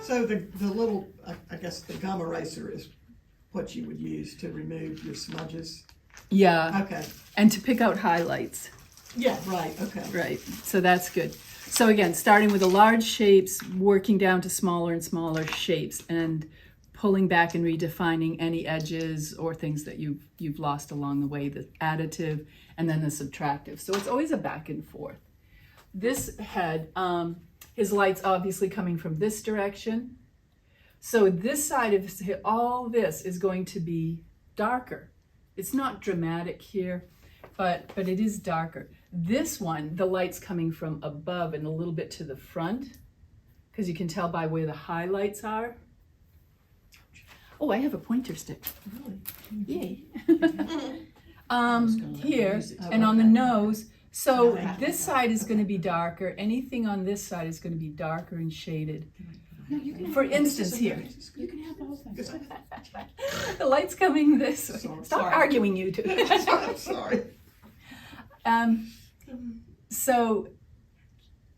So the little, I guess the gum eraser is what you would use to remove your smudges? Yeah. Okay. And to pick out highlights. Yeah, right, okay. Right, so that's good. So again, starting with the large shapes, working down to smaller and smaller shapes, and pulling back and redefining any edges or things that you've lost along the way, the additive and then the subtractive. So it's always a back and forth. This head, his light's obviously coming from this direction. So this side of his, all this is going to be darker. It's not dramatic here, but it is darker. This one, the light's coming from above and a little bit to the front, because you can tell by where the highlights are. Oh, I have a pointer stick. Really? Yay. Here, and on the nose. So this side is going to be darker. Anything on this side is going to be darker and shaded. No, you can For instance, here. You can have the whole thing. The light's coming this way. Stop Sorry. arguing, you two. I'm sorry. So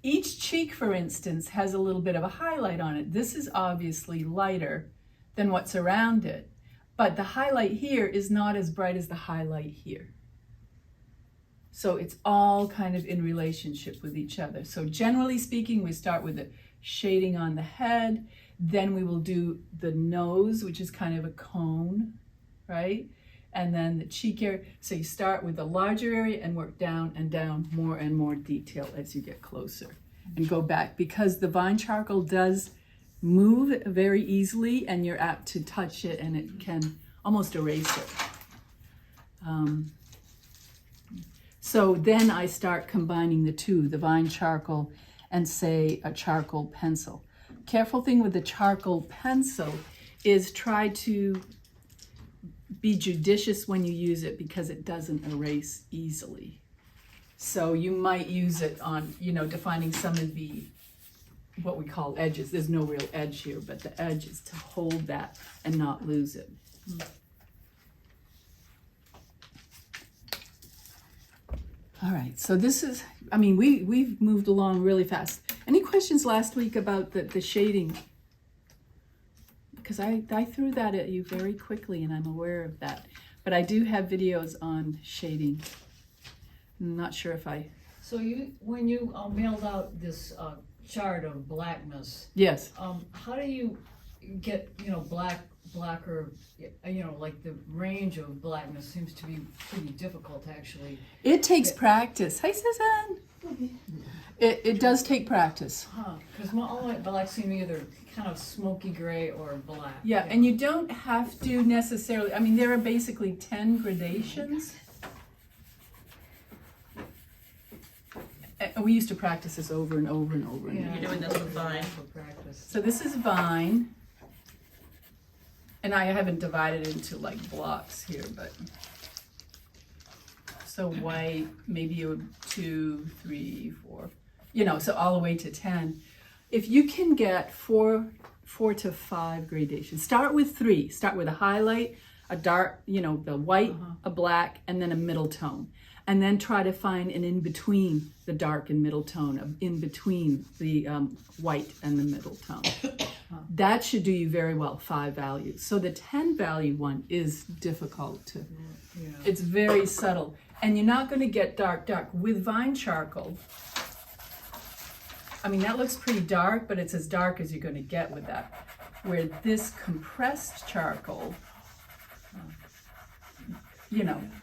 each cheek, for instance, has a little bit of a highlight on it. This is obviously lighter than what's around it, but the highlight here is not as bright as the highlight here. So it's all kind of in relationship with each other. So generally speaking, we start with the shading on the head, then we will do the nose, which is kind of a cone, right? And then the cheek area. So you start with the larger area and work down and down, more and more detail as you get closer. And go back, because the vine charcoal does move very easily and you're apt to touch it and it can almost erase it. So then I start combining the two, the vine charcoal and say a charcoal pencil. Careful thing with the charcoal pencil is try to be judicious when you use it because it doesn't erase easily. So you might use it on, defining some of the, what we call edges. There's no real edge here, but the edge is to hold that and not lose it. All right, so this is, we've moved along really fast. Any questions last week about the shading? Because I threw that at you very quickly and I'm aware of that. But I do have videos on shading. I'm not sure if I... So when you mailed out this chart of blackness, Yes. how do you get, blacker, like the range of blackness seems to be pretty difficult actually. It takes practice. Hi, Suzanne. It does take practice. Because all my blacks seem either kind of smoky gray or black. Yeah, and you don't have to necessarily, there are basically 10 gradations. And we used to practice this over and over and over. Yeah, You're doing this with vine? for practice. So this is vine. And I haven't divided into like blocks here, but. So white, maybe 2, 3, 4, so all the way to 10. If you can get 4 to 5 gradations, start with 3. Start with a highlight, a dark, the white, a black, and then a middle tone. And then try to find an in-between the dark and middle tone, in between the white and the middle tone. That should do you very well, 5 values. So the 10 value one is difficult to, it's very subtle. And you're not going to get dark. With vine charcoal, that looks pretty dark, but it's as dark as you're going to get with that. Where this compressed charcoal,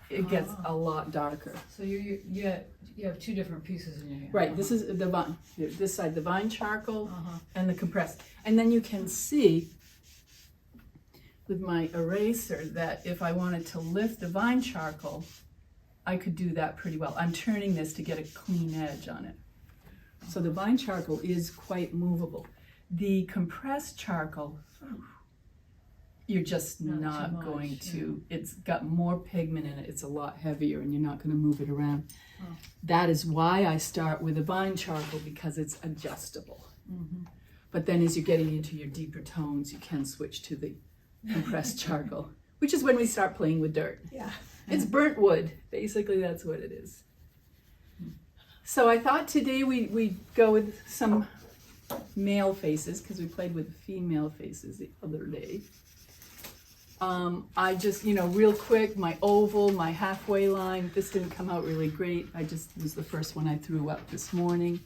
it gets a lot darker. So you have 2 different pieces in your hand. Right, this is the vine, this side, the vine charcoal and the compressed. And then you can see with my eraser that if I wanted to lift the vine charcoal, I could do that pretty well. I'm turning this to get a clean edge on it. So the vine charcoal is quite movable. The compressed charcoal, you're just not going to, it's got more pigment in it, it's a lot heavier and you're not going to move it around. That is why I start with a vine charcoal, because it's adjustable. But then as you're getting into your deeper tones, you can switch to the compressed charcoal, which is when we start playing with dirt. Yeah. It's burnt wood, basically that's what it is. So I thought today we'd go with some male faces, because we played with female faces the other day. I just, real quick, my oval, my halfway line, this didn't come out really great. I just was the first one I threw up this morning.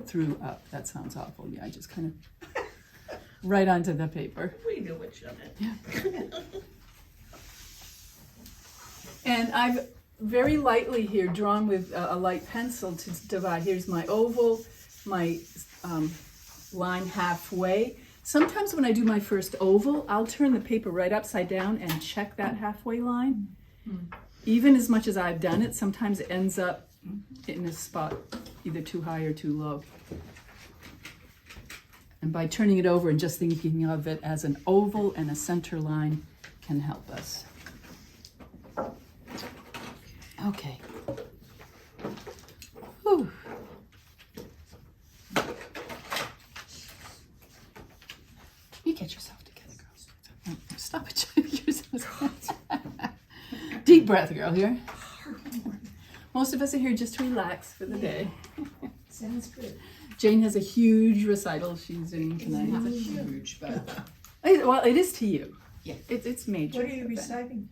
Threw up, that sounds awful. Yeah, I just kind of right onto the paper. We knew what you meant. And I've very lightly here drawn with a light pencil to divide. Here's my oval, my line halfway. Sometimes when I do my first oval, I'll turn the paper right upside down and check that halfway line. Even as much as I've done it, sometimes it ends up in a spot either too high or too low. And by turning it over and just thinking of it as an oval and a center line can help us. Okay. Whew. You get yourself together, girls. Stop it. Deep breath, girl, here. Most of us are here just to relax for the day. Sounds good. Jane has a huge recital she's doing tonight. Not huge, but Well, it is to you. Yeah. It's major. What are you reciting?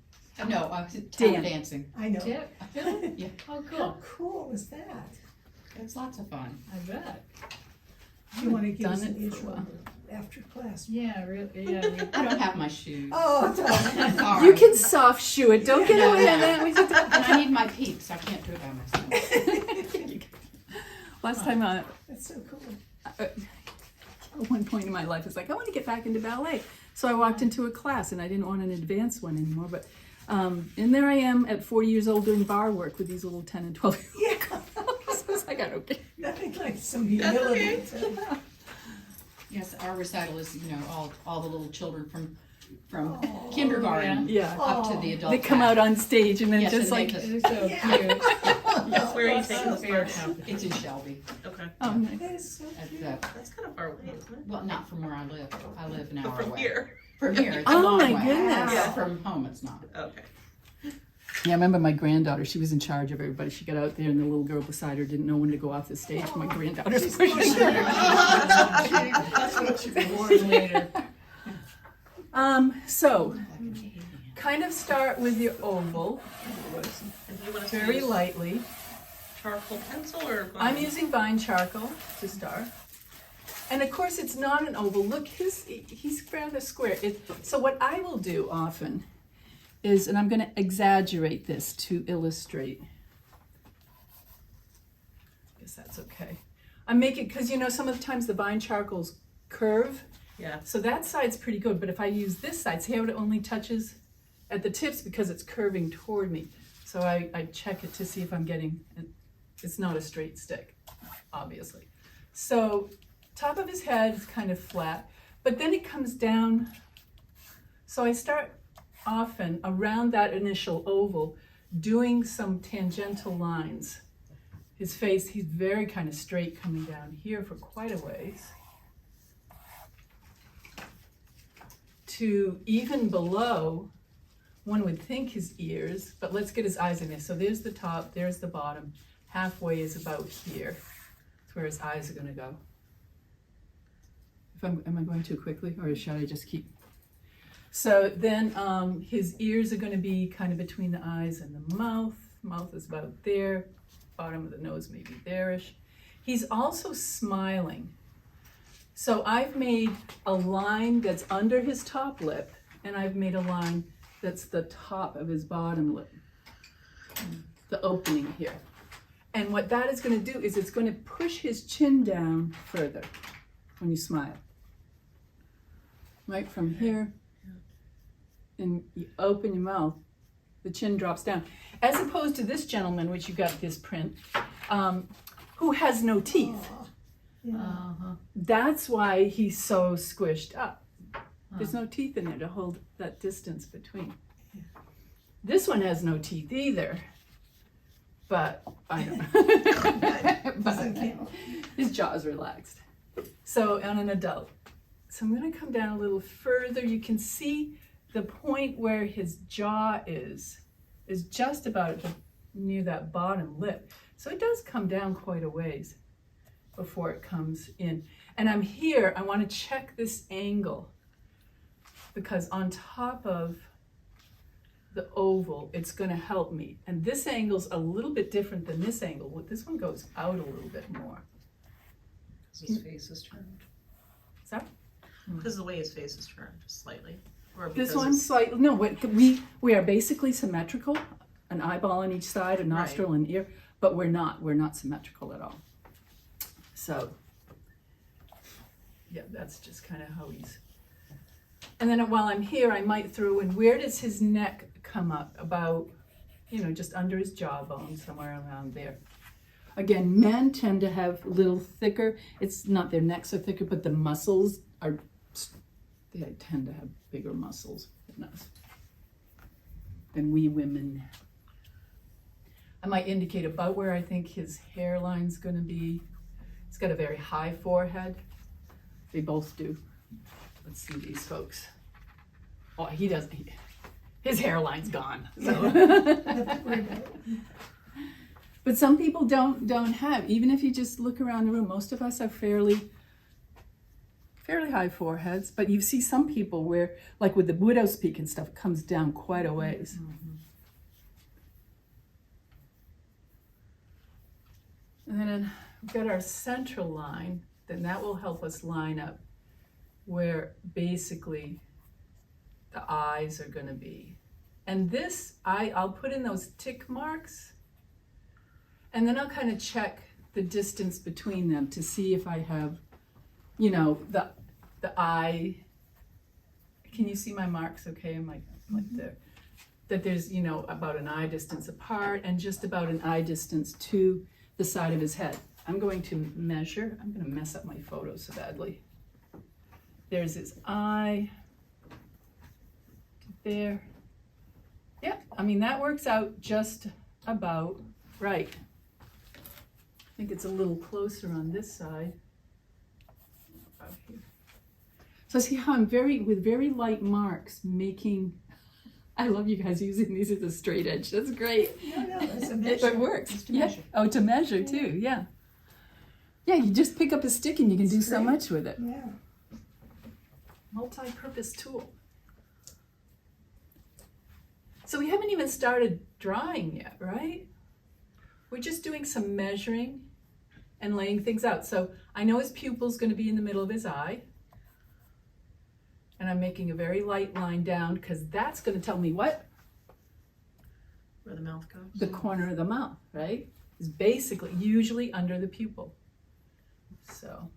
no, I was tap Dan. dancing. I know. Yeah, really? Yeah. Oh, How cool. cool is that? It's lots of fun. I bet. You want to give done us an it for a intro while. after class? Yeah, really, yeah. I don't have my shoes. Oh, don't. Sorry. You can soft shoe it. Don't get away with that. We just- And I need my peeps. I can't do it by myself. Last time That's so cool. at one point in my life, it's like, I want to get back into ballet. So I walked into a class and I didn't want an advanced one anymore. But and there I am at 40 years old doing bar work with these little 10 and 12 year Yeah, olds. I was like, I don't care. nothing like some humility. Yes, our recital is, all the little children from Oh, kindergarten Yeah. up to the adult. They come out on stage and then Yes, just and like, they It is so Yeah. cute. Yes, where are you taking this Fair from? company. It's in Shelby. Okay. oh, nice. That is so At cute. the, That's kind of far away, isn't it? well, not from where I live. I live an hour From away. here. From here, it's a Oh long my way. goodness. Yeah, from home, it's not. Okay. Yeah, I remember my granddaughter, she was in charge of everybody. She got out there and the little girl beside her didn't know when to go off the stage. My granddaughter's pushing her. That's what you More later. So, kind of start with your oval, And do you want us to very use lightly. charcoal pencil or? I'm using vine charcoal to start. And of course, it's not an oval. Look, he's rather square. So what I will do often is, and I'm going to exaggerate this to illustrate. I guess that's okay. I make it, because some of the times the vine charcoals curve. Yeah. So that side's pretty good, but if I use this side, see how it only touches at the tips because it's curving toward me. So I check it to see if I'm getting, it's not a straight stick, obviously. So top of his head is kind of flat, but then it comes down. So I start often around that initial oval doing some tangential lines. His face, he's very kind of straight coming down here for quite a ways. To even below, one would think his ears, but let's get his eyes in there. So there's the top, there's the bottom. Halfway is about here. That's where his eyes are gonna go. Am I going too quickly, or should I just keep? So then his ears are gonna be kind of between the eyes and the mouth. Mouth is about there. Bottom of the nose maybe there-ish. He's also smiling. So I've made a line that's under his top lip, and I've made a line that's the top of his bottom lip, the opening here. And what that is going to do is it's going to push his chin down further when you smile. Right from here, and you open your mouth, the chin drops down. As opposed to this gentleman, which you got this print, who has no teeth. Yeah. Uh-huh. That's why he's so squished up. There's no teeth in there to hold that distance between. This one has no teeth either, but I don't know. Doesn't count. His jaw is relaxed. So on an adult. So I'm going to come down a little further. You can see the point where his jaw is just about near that bottom lip. So it does come down quite a ways. before it comes in. And I'm here, I want to check this angle because on top of the oval, it's going to help me. And this angle's a little bit different than this angle. This one goes out a little bit more. His face is turned. Is that? Because the way his face is turned, just slightly. Or This because one's it's- slightly, no, we are basically symmetrical, an eyeball on each side, a nostril and ear, but we're not symmetrical at all. So, yeah, that's just kind of how he's. And then while I'm here, I might throw in, where does his neck come up? About, just under his jawbone, somewhere around there. Again, men tend to have a little thicker, it's not their necks are thicker, but the muscles are, they tend to have bigger muscles than us, than we women. I might indicate about where I think his hairline's gonna be. He's got a very high forehead. They both do. Let's see these folks. Oh, he doesn't, his hairline's gone, so. But some people don't have, even if you just look around the room, most of us have fairly high foreheads, but you see some people where, like with the widow's peak and stuff, it comes down quite a ways. And then we've got our central line, then that will help us line up where basically the eyes are gonna be. And this, I'll put in those tick marks, and then I'll kind of check the distance between them to see if I have, the eye. Can you see my marks okay? I'm like there. That there's, about an eye distance apart and just about an eye distance to the side of his head. I'm going to measure. I'm going to mess up my photo so badly. There's his eye. There. Yeah, that works out just about right. I think it's a little closer on this side. About here. So see how I'm with very light marks making, I love you guys using these as a straight edge. That's great. No, that's a It measure. works. It's to Yeah. measure. Oh, to measure too, yeah. Yeah, you just pick up a stick and you can do so great. much with it. Yeah. Multi-purpose tool. So we haven't even started drawing yet, right? We're just doing some measuring and laying things out. So I know his pupil's going to be in the middle of his eye. And I'm making a very light line down because that's going to tell me what? Where the mouth goes. The corner of the mouth, right? Is basically usually under the pupil. So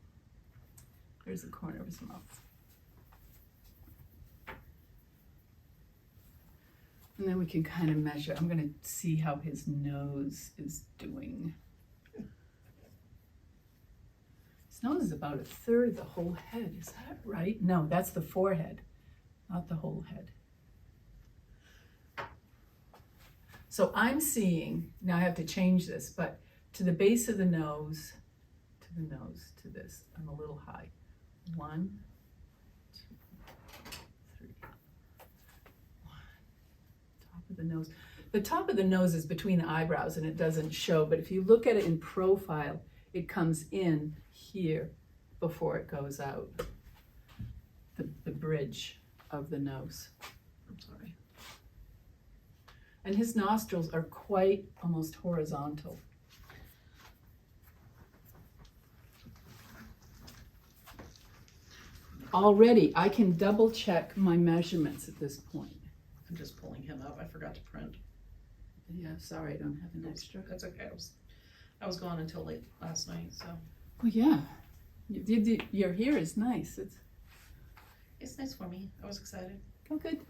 there's the corner of his mouth. And then we can kind of measure. I'm going to see how his nose is doing. His nose is about a third of the whole head. Is that right? No, that's the forehead, not the whole head. So I'm seeing, now I have to change this, but to the base of the nose, to this, I'm a little high. 1, 2, 3. 1. Top of the nose. The top of the nose is between the eyebrows and it doesn't show, but if you look at it in profile, it comes in here before it goes out. The bridge of the nose. I'm sorry. And his nostrils are quite almost horizontal. Already, I can double check my measurements at this point. I'm just pulling him up. I forgot to print. Yeah, sorry, I don't have an extra. That's okay. I was gone until late last night, so Well, yeah, your hair is nice. it's nice for me. I was excited. Oh, good.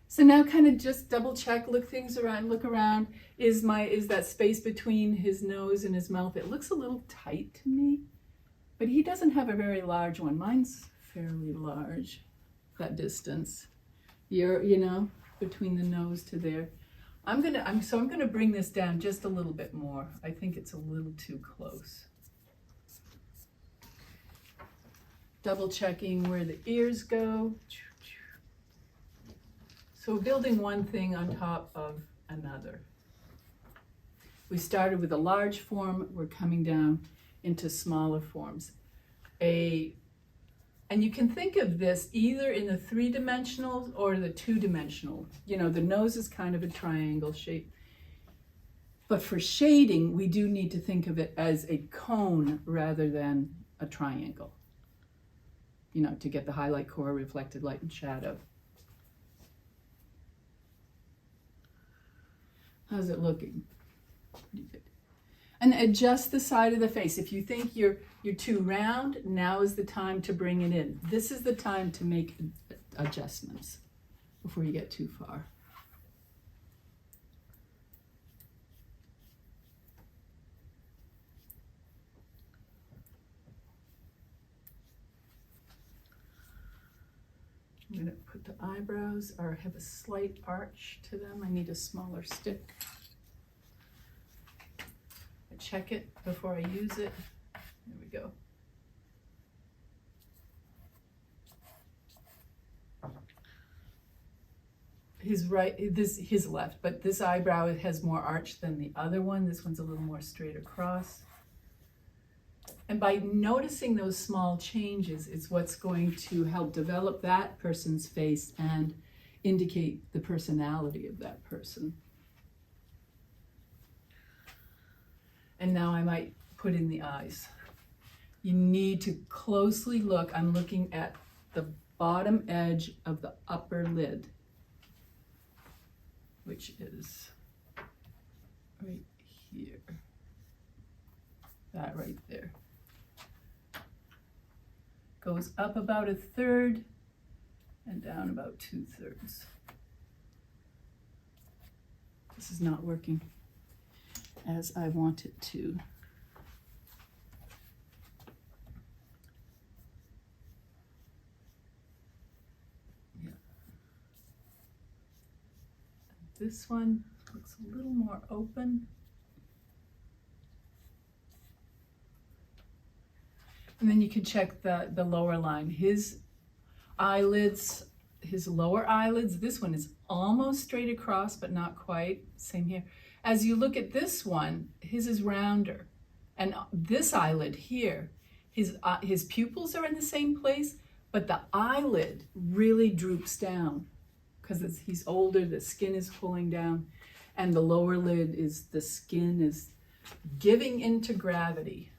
So now kind of just double check, look around. Is that space between his nose and his mouth, it looks a little tight to me, but he doesn't have a very large one. Mine's fairly large, that distance. Between the nose to there. I'm gonna bring this down just a little bit more. I think it's a little too close. Double checking where the ears go. So we're building one thing on top of another. We started with a large form, we're coming down into smaller forms. And you can think of this either in the 3-dimensional or the 2-dimensional. You know, the nose is kind of a triangle shape. But for shading, we do need to think of it as a cone rather than a triangle. You know, to get the highlight, core, reflected light, and shadow. How's it looking? Pretty good. And adjust the side of the face. If you think you're too round, now is the time to bring it in. This is the time to make adjustments before you get too far. I'm going to put the eyebrows, or have a slight arch to them. I need a smaller stick. I check it before I use it. There we go. His left, but this eyebrow has more arch than the other one. This one's a little more straight across. And by noticing those small changes is what's going to help develop that person's face and indicate the personality of that person. And now I might put in the eyes. You need to closely look. I'm looking at the bottom edge of the upper lid, which is right here. That right there. Goes up about 1/3 and down about 2/3. This is not working as I want it to. Yeah. This one looks a little more open. And then you can check the lower line. His eyelids, his lower eyelids, this one is almost straight across, but not quite. Same here. As you look at this one, his is rounder. And this eyelid here, his pupils are in the same place, but the eyelid really droops down because he's older, the skin is pulling down, and the lower lid is, the skin is giving into gravity.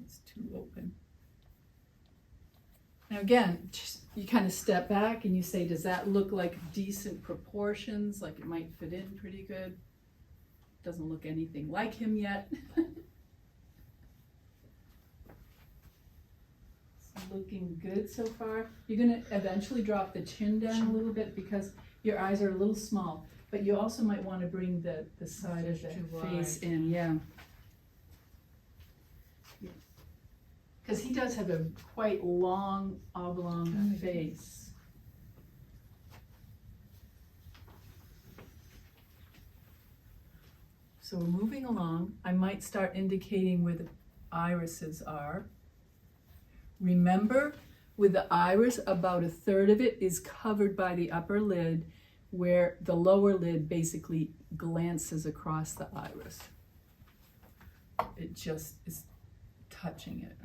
It's too open. Now again, just, you kind of step back and you say, does that look like decent proportions? Like it might fit in pretty good. Doesn't look anything like him yet. It's looking good so far. You're going to eventually drop the chin down a little bit because your eyes are a little small. But you also might want to bring the side of the face in, yeah. Because he does have a quite long, oblong face. So we're moving along. I might start indicating where the irises are. Remember, with the iris, about 1/3 of it is covered by the upper lid, where the lower lid basically glances across the iris. It just is touching it.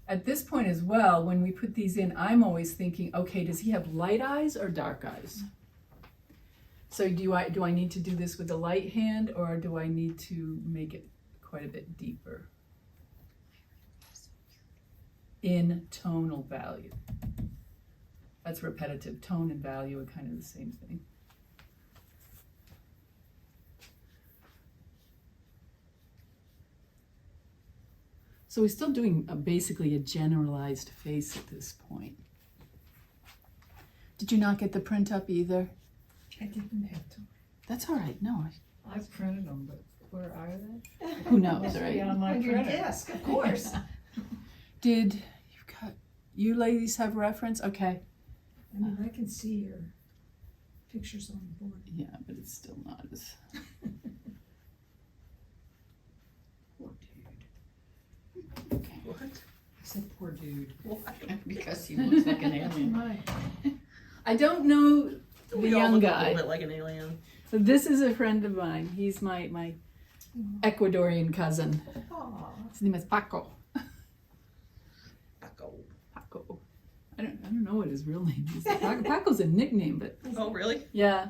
At this point as well, when we put these in, I'm always thinking, okay, does he have light eyes or dark eyes? So do I need to do this with the light hand, or do I need to make it quite a bit deeper? In tonal value. That's repetitive. Tone and value are kind of the same thing. So we're still doing basically a generalized face at this point. Did you not get the print up either? I didn't have to. That's all right. No, I printed them, but where are they? who knows, Must be right? on my On your printer. desk, of course. Did you ladies have reference? Okay. I mean, I can see your pictures on the board. Yeah, but it's still not as. Poor dude. Okay. What? I said poor dude. Why? Because he looks like an alien. My, I don't know the We all young look a guy. little bit like an alien. So this is a friend of mine. He's my Ecuadorian cousin. Aw. His name is Paco. Paco. Paco. I don't know what his real name is. Paco's a nickname, but Oh, really? yeah,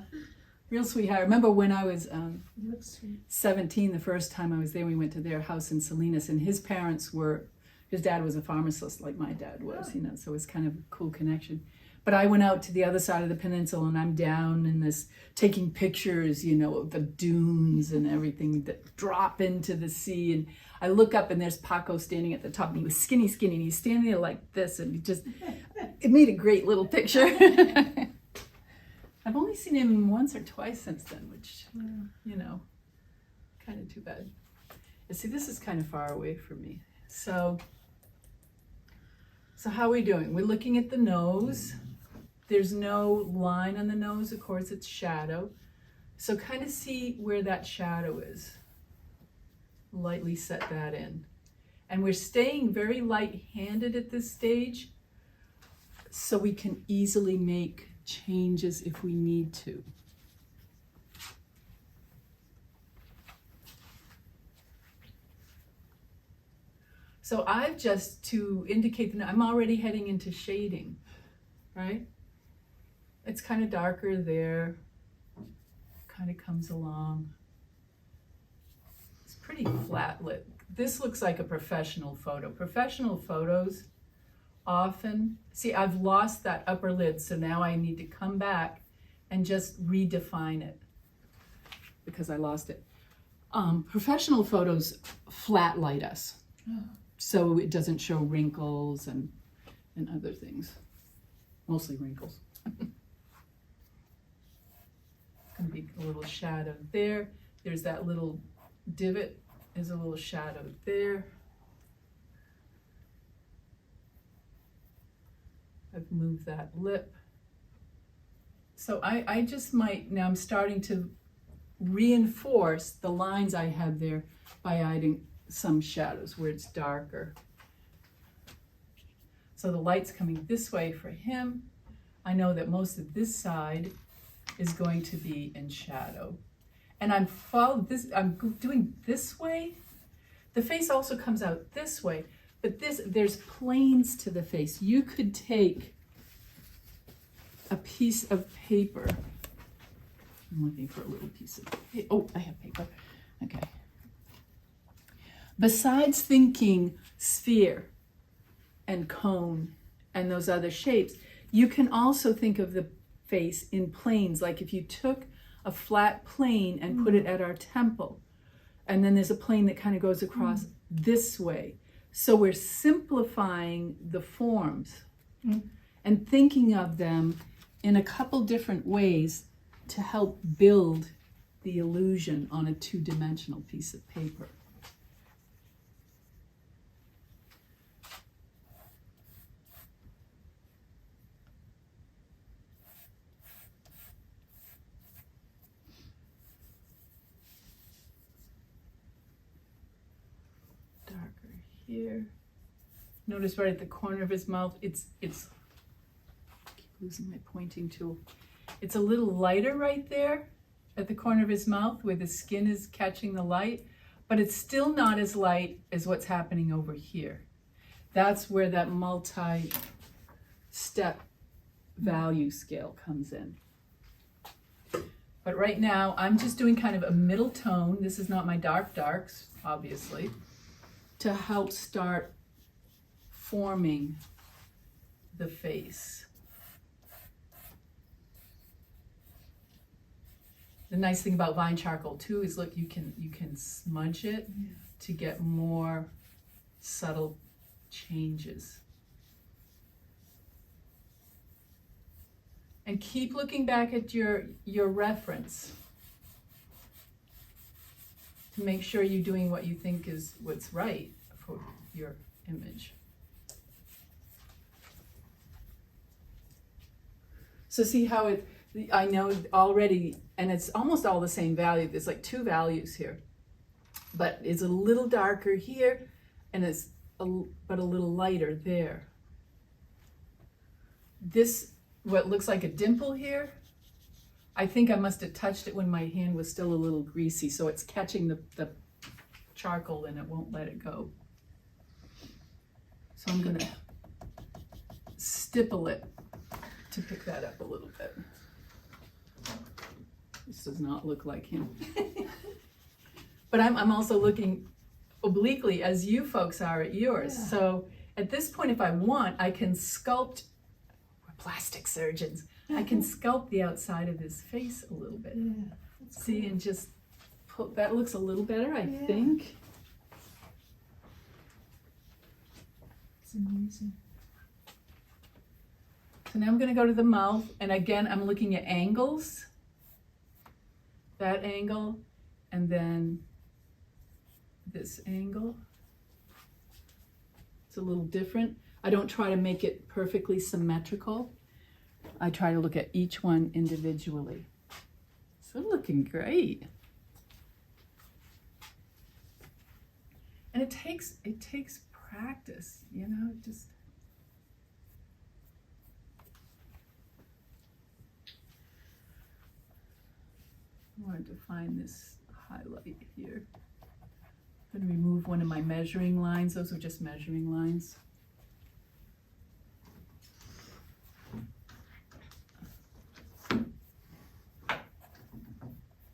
real sweetheart. I remember when I was You look sweet. 17, the first time I was there, we went to their house in Salinas, and his parents were, his dad was a pharmacist like my dad was, you know, so it was kind of a cool connection. But I went out to the other side of the peninsula, and I'm down in this, taking pictures, you know, of the dunes and everything that drop into the sea, and I look up and there's Paco standing at the top, and he was skinny, and he's standing there like this, and he just, it made a great little picture. I've only seen him once or twice since then, which, you know, kind of too bad. And see, this is kind of far away from me. So how are we doing? We're looking at the nose. There's no line on the nose, of course, it's shadow. So kind of see where that shadow is. Lightly set that in. And we're staying very light-handed at this stage, so we can easily make changes if we need to. So I've just, to indicate that I'm already heading into shading, right? It's kind of darker there, kind of comes along. It's pretty flat lit. This looks like a professional photo. Professional photos often, see, I've lost that upper lid, so now I need to come back and just redefine it because I lost it. Professional photos flat light us, so it doesn't show wrinkles and other things, mostly wrinkles. Gonna be a little shadow there. There's that little divot, is a little shadow there. I've moved that lip. So I just might, now I'm starting to reinforce the lines I had there by adding some shadows where it's darker. So the light's coming this way for him. I know that most of this side is going to be in shadow. And I'm doing this way. The face also comes out this way, but there's planes to the face. You could take a piece of paper. I'm looking for a little piece of paper. Oh, I have paper. Okay. Besides thinking sphere and cone and those other shapes, you can also think of the face in planes. Like if you took a flat plane and put it at our temple, and then there's a plane that kind of goes across this way. So we're simplifying the forms and thinking of them in a couple different ways to help build the illusion on a two-dimensional piece of paper. Here. Notice right at the corner of his mouth, it's I keep losing my pointing tool. It's a little lighter right there at the corner of his mouth where the skin is catching the light, but it's still not as light as what's happening over here. That's where that multi-step value scale comes in. But right now, I'm just doing kind of a middle tone. This is not my darks, obviously, to help start forming the face. The nice thing about vine charcoal too is, look, you can smudge it to get more subtle changes. And keep looking back at your reference to make sure you're doing what you think is what's right for your image. So see how I know already, and it's almost all the same value. There's like 2 values here, but it's a little darker here, and it's but a little lighter there. This, what looks like a dimple here, I think I must have touched it when my hand was still a little greasy, so it's catching the charcoal and it won't let it go. So I'm gonna stipple it to pick that up a little bit. This does not look like him. But I'm also looking obliquely as you folks are at yours. Yeah. So at this point, if I want, I can sculpt, we're plastic surgeons, I can sculpt the outside of his face a little bit. Yeah, that's See, cool. and just put, that looks a little better, I Yeah. think. It's amazing. So now I'm gonna go to the mouth, and again, I'm looking at angles. That angle, and then this angle. It's a little different. I don't try to make it perfectly symmetrical. I try to look at each one individually. So looking great. And it takes practice, you know, just. I wanted to find this highlight here. I'm going to remove one of my measuring lines. Those are just measuring lines.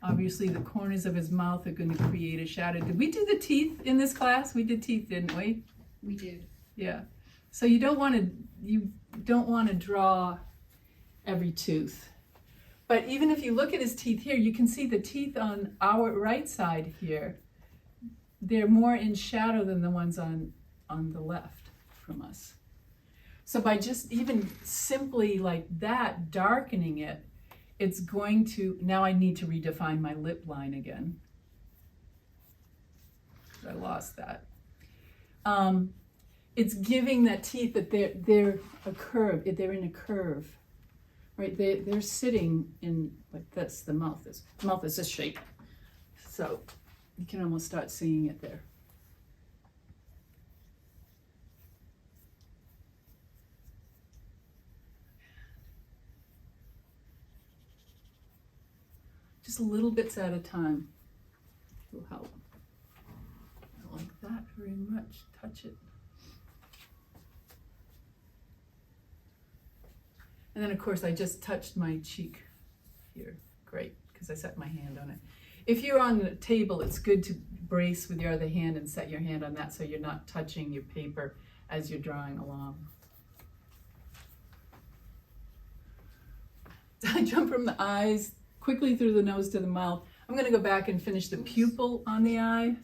Obviously, the corners of his mouth are going to create a shadow. Did we do the teeth in this class? We did teeth, didn't we? We did. Yeah. So you don't want to draw every tooth. But even if you look at his teeth here, you can see the teeth on our right side here. They're more in shadow than the ones on the left from us. So by just even simply like that, darkening it, it's going to, now I need to redefine my lip line again. I lost that. It's giving that teeth that they're a curve, they're in a curve. Right, they're sitting in like this. The mouth is this shape, so you can almost start seeing it there. Just little bits at a time will help. I like that very much. Touch it. And then of course I just touched my cheek here. Great, because I set my hand on it. If you're on the table, it's good to brace with your other hand and set your hand on that so you're not touching your paper as you're drawing along. I jump from the eyes quickly through the nose to the mouth. I'm going to go back and finish the pupil on the eye.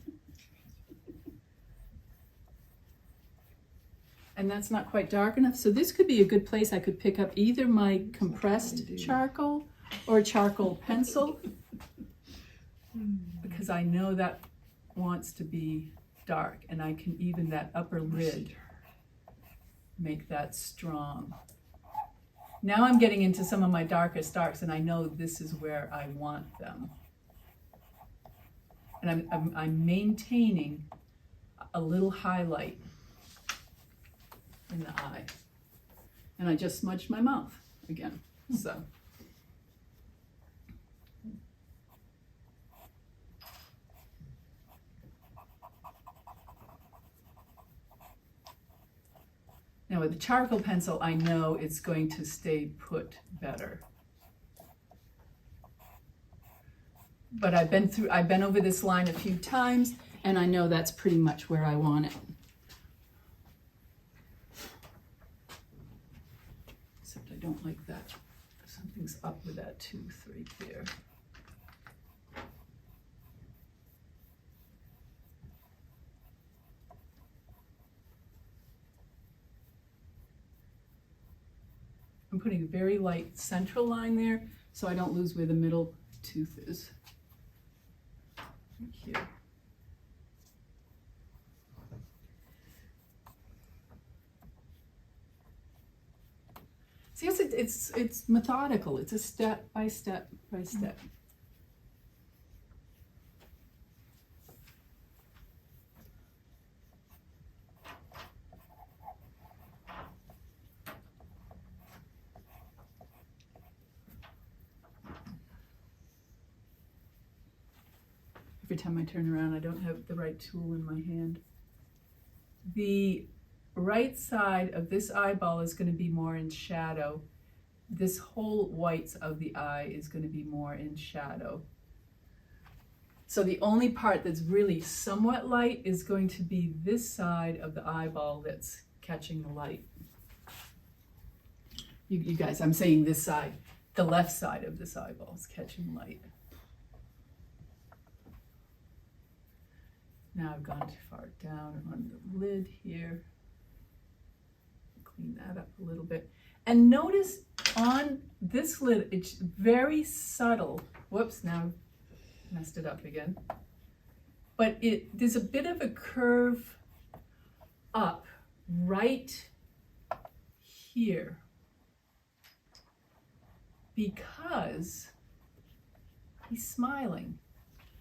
And that's not quite dark enough. So this could be a good place. I could pick up either my compressed charcoal or a charcoal pencil, because I know that wants to be dark, and I can even that upper lid make that strong. Now I'm getting into some of my darkest darks, and I know this is where I want them. And I'm maintaining a little highlight in the eye. And I just smudged my mouth again, so. Now with the charcoal pencil, I know it's going to stay put better. But I've been over this line a few times, and I know that's pretty much where I want it. Except I don't like that. Something's up with that tooth right there. I'm putting a very light central line there so I don't lose where the middle tooth is. Right here. See, it's methodical. It's a step by step by step. Every time I turn around, I don't have the right tool in my hand. The right side of this eyeball is going to be more in shadow. This whole whites of the eye is going to be more in shadow. So the only part that's really somewhat light is going to be this side of the eyeball that's catching the light. You guys, I'm saying this side, the left side of this eyeball is catching light. Now I've gone too far down on the lid here. Clean that up a little bit. And notice on this lid, it's very subtle. Whoops, now messed it up again. But there's a bit of a curve up right here because he's smiling.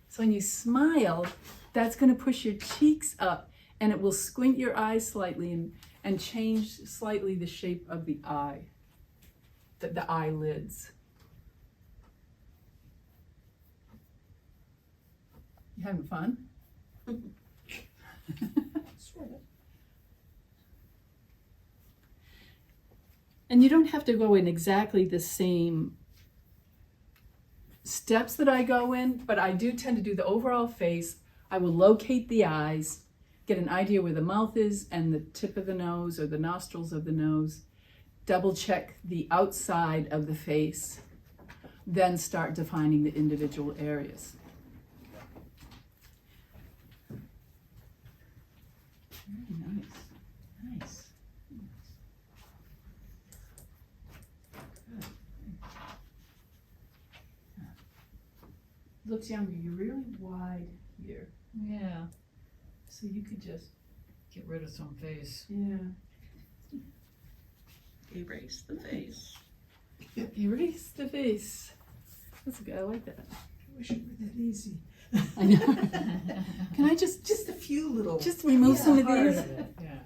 So when you smile, that's going to push your cheeks up and it will squint your eyes slightly and change slightly the shape of the eye, the eyelids. You having fun? And you don't have to go in exactly the same steps that I go in, but I do tend to do the overall face. I will locate the eyes, get an idea where the mouth is and the tip of the nose or the nostrils of the nose, double check the outside of the face, then start defining the individual areas. Very nice. Nice. Looks younger. You're really wide here, Yeah, so you could just get rid of some face. Erase the face. Erase the face. That's good. I like that. I wish it were that easy. I know. Can I just A few little. remove some of Part these? of it, yeah.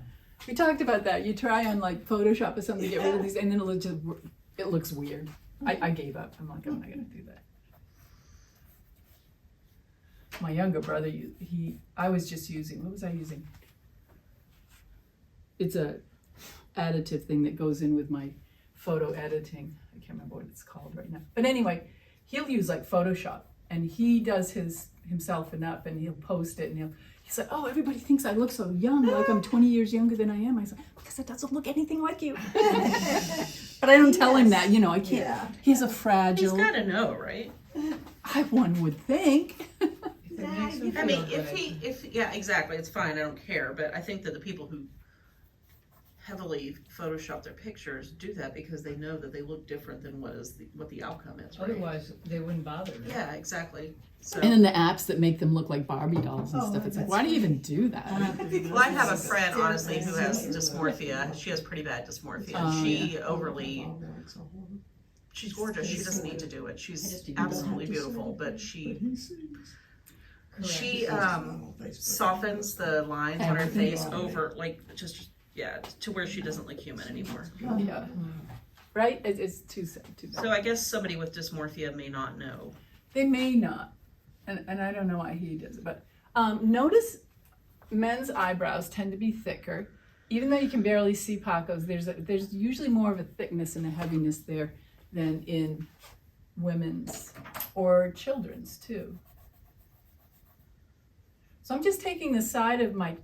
We talked about that. You try on like Photoshop or something to get rid of these, and then it looks weird. I gave up. I'm like, I'm not gonna do that. My younger brother, I was just using. What was I using? It's a additive thing that goes in with my photo editing. I can't remember what it's called right now. But anyway, he'll use like Photoshop, and he does himself enough, and he'll post it, and he's like, oh, everybody thinks I look so young, like I'm 20 years younger than I am. I said, because it doesn't look anything like you. But I don't tell him that, I can't. Yeah. He's He's a fragile. gotta know, right? One would think. If it makes him I mean, feel good. yeah, exactly, it's fine, I don't care, but I think that the people who heavily Photoshop their pictures do that because they know that they look different than what the outcome is, right? Otherwise, they wouldn't bother. Yeah, exactly, so. And then the apps that make them look like Barbie dolls and Oh, stuff. It's like, that's why do you even do that? Well, I have a friend, honestly, who has dysmorphia, she has pretty bad dysmorphia, Oh, she overly, she's gorgeous, she doesn't need to do it, she's absolutely beautiful, but she softens the lines on her face over, like, just, yeah, to where she doesn't look human anymore. Yeah. Right? It's too bad. So I guess somebody with dysmorphia may not know. They may not. And I don't know why he does it. But notice men's eyebrows tend to be thicker. Even though you can barely see Paco's, there's usually more of a thickness and a heaviness there than in women's or children's too. So I'm just taking the side of my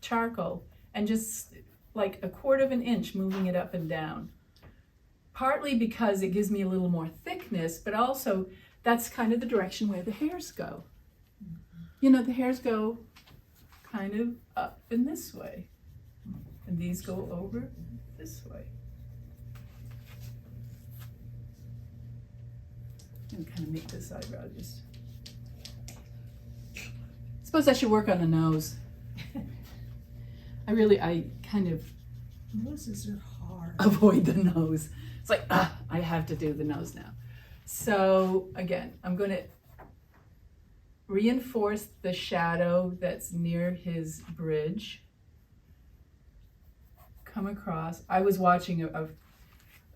charcoal and just like 1/4 of an inch moving it up and down. Partly because it gives me a little more thickness, but also that's kind of the direction where the hairs go. The hairs go kind of up in this way. And these go over this way. And kind of make this eyebrow just. Suppose I should work on the nose. I kind of. Noses are hard. avoid the nose. It's like, I have to do the nose now. So again, I'm going to reinforce the shadow that's near his bridge. Come across. I was watching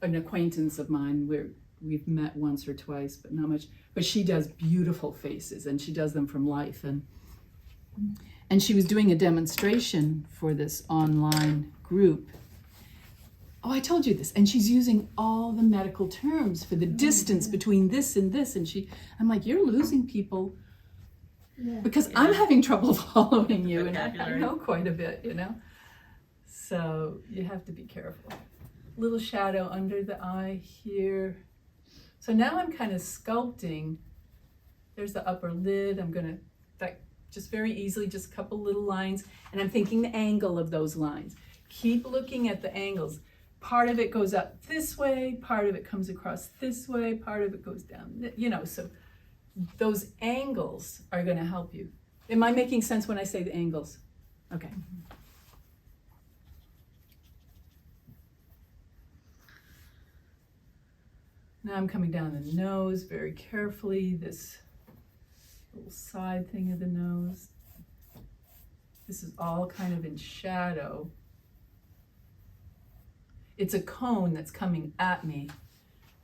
an acquaintance of mine where we've met once or twice, but not much. But she does beautiful faces, and she does them from life. And she was doing a demonstration for this online group. Oh, I told you this. And she's using all the medical terms for the distance between this and this. And I'm like, you're losing people because I'm having trouble following you. And I know quite a bit, you know? So you have to be careful. Little shadow under the eye here. So now I'm kind of sculpting. There's the upper lid. I'm going to, just very easily, just a couple little lines. And I'm thinking the angle of those lines. Keep looking at the angles. Part of it goes up this way, part of it comes across this way, part of it goes down, you know, so those angles are going to help you. Am I making sense when I say the angles? Okay. Now I'm coming down the nose very carefully, this little side thing of the nose. This is all kind of in shadow. It's a cone that's coming at me.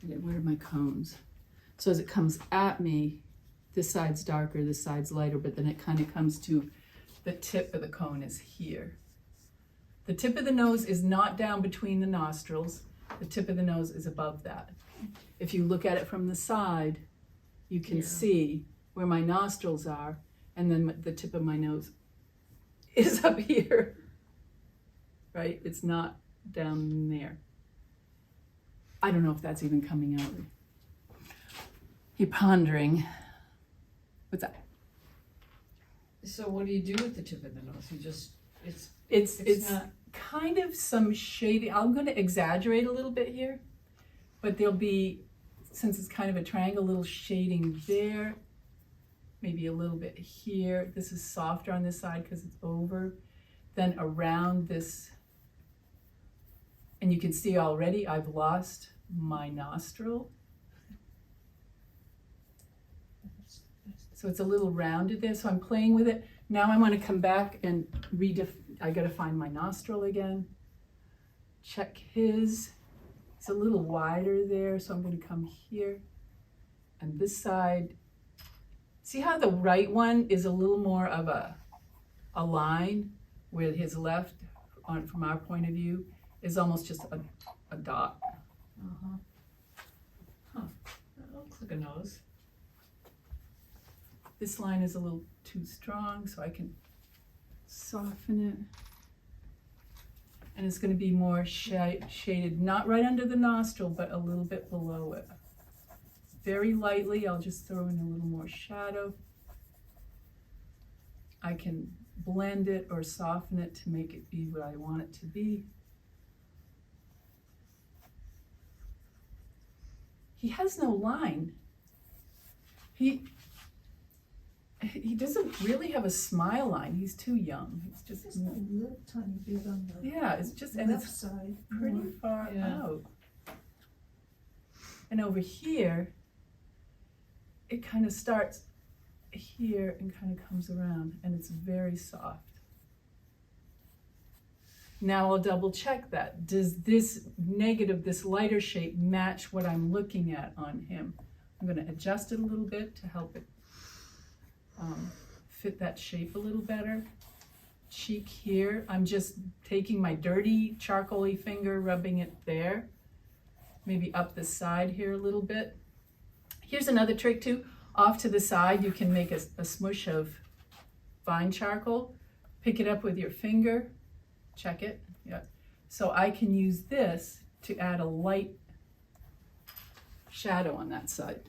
Where are my cones? So as it comes at me, this side's darker, this side's lighter, but then it kind of comes to the tip of the cone is here. The tip of the nose is not down between the nostrils. The tip of the nose is above that. If you look at it from the side, you can see where my nostrils are, and then the tip of my nose is up here, right? It's not down there. I don't know if that's even coming out. You're pondering. What's that? So what do you do with the tip of the nose? You just, It's not, kind of some shading. I'm going to exaggerate a little bit here, but there'll be, since it's kind of a triangle, little shading there, maybe a little bit here. This is softer on this side because it's over. Then around this, and you can see already I've lost my nostril. So it's a little rounded there, so I'm playing with it. Now I want to come back and I got to find my nostril again. Check his. It's a little wider there, so I'm going to come here. And this side, see how the right one is a little more of a line, where his left, from our point of view, is almost just a dot. that looks like a nose. This line is a little too strong, so I can soften it. And it's going to be more shaded, not right under the nostril, but a little bit below it. Very lightly, I'll just throw in a little more shadow. I can blend it or soften it to make it be what I want it to be. He has no line. He doesn't really have a smile line. He's too young. It's just Just a little tiny bit on the it's just, and left it's side. pretty more. far Yeah. out. And over here, it kind of starts here and kind of comes around, and it's very soft. Now I'll double check that. Does this negative, this lighter shape, match what I'm looking at on him? I'm going to adjust it a little bit to help it fit that shape a little better. Cheek here, I'm just taking my dirty charcoaly finger, rubbing it there. Maybe up the side here a little bit. Here's another trick too. Off to the side, you can make a smush of fine charcoal. Pick it up with your finger. Check it. Yeah. So I can use this to add a light shadow on that side.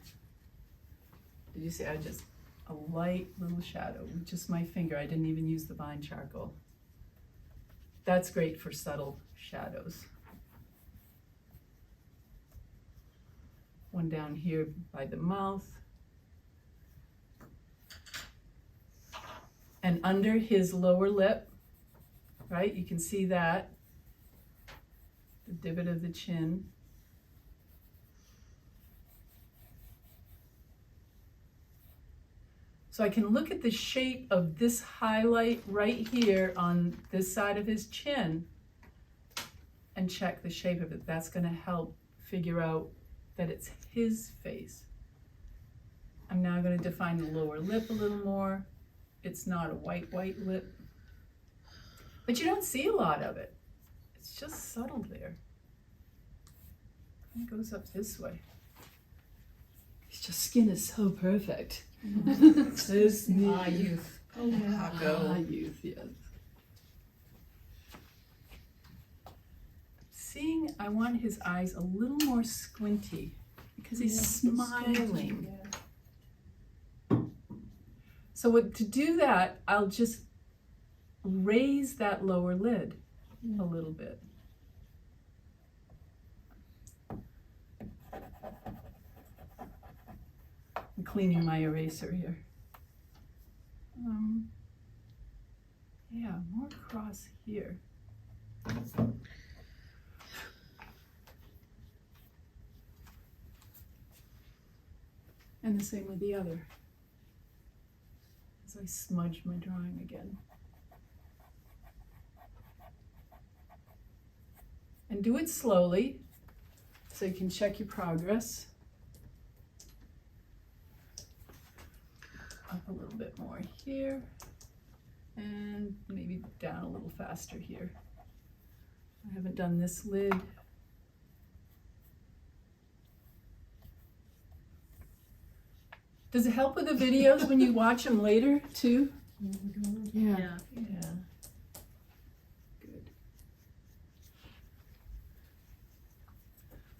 Did you see? I just a light little shadow with just my finger. I didn't even use the fine charcoal. That's great for subtle shadows. One down here by the mouth. And under his lower lip, right? You can see that. the divot of the chin. So I can look at the shape of this highlight right here on this side of his chin and check the shape of it. That's gonna help figure out that it's his face. I'm now gonna define the lower lip a little more. It's not a white lip. But you don't see a lot of it. It's just subtle there. It goes up this way. His just skin is so perfect. So smooth. Ah, youth. Ah, youth, yes. Seeing, I want his eyes a little more squinty because he's smiling. So to do that, I'll just raise that lower lid a little bit. I'm cleaning my eraser here. Yeah, more across here. And the same with the other. As I smudge my drawing again. And do it slowly so you can check your progress. Up a little bit more here, and maybe down a little faster here. I haven't done this lid. Does it help with the videos when you watch them later too? Yeah. Yeah. Good.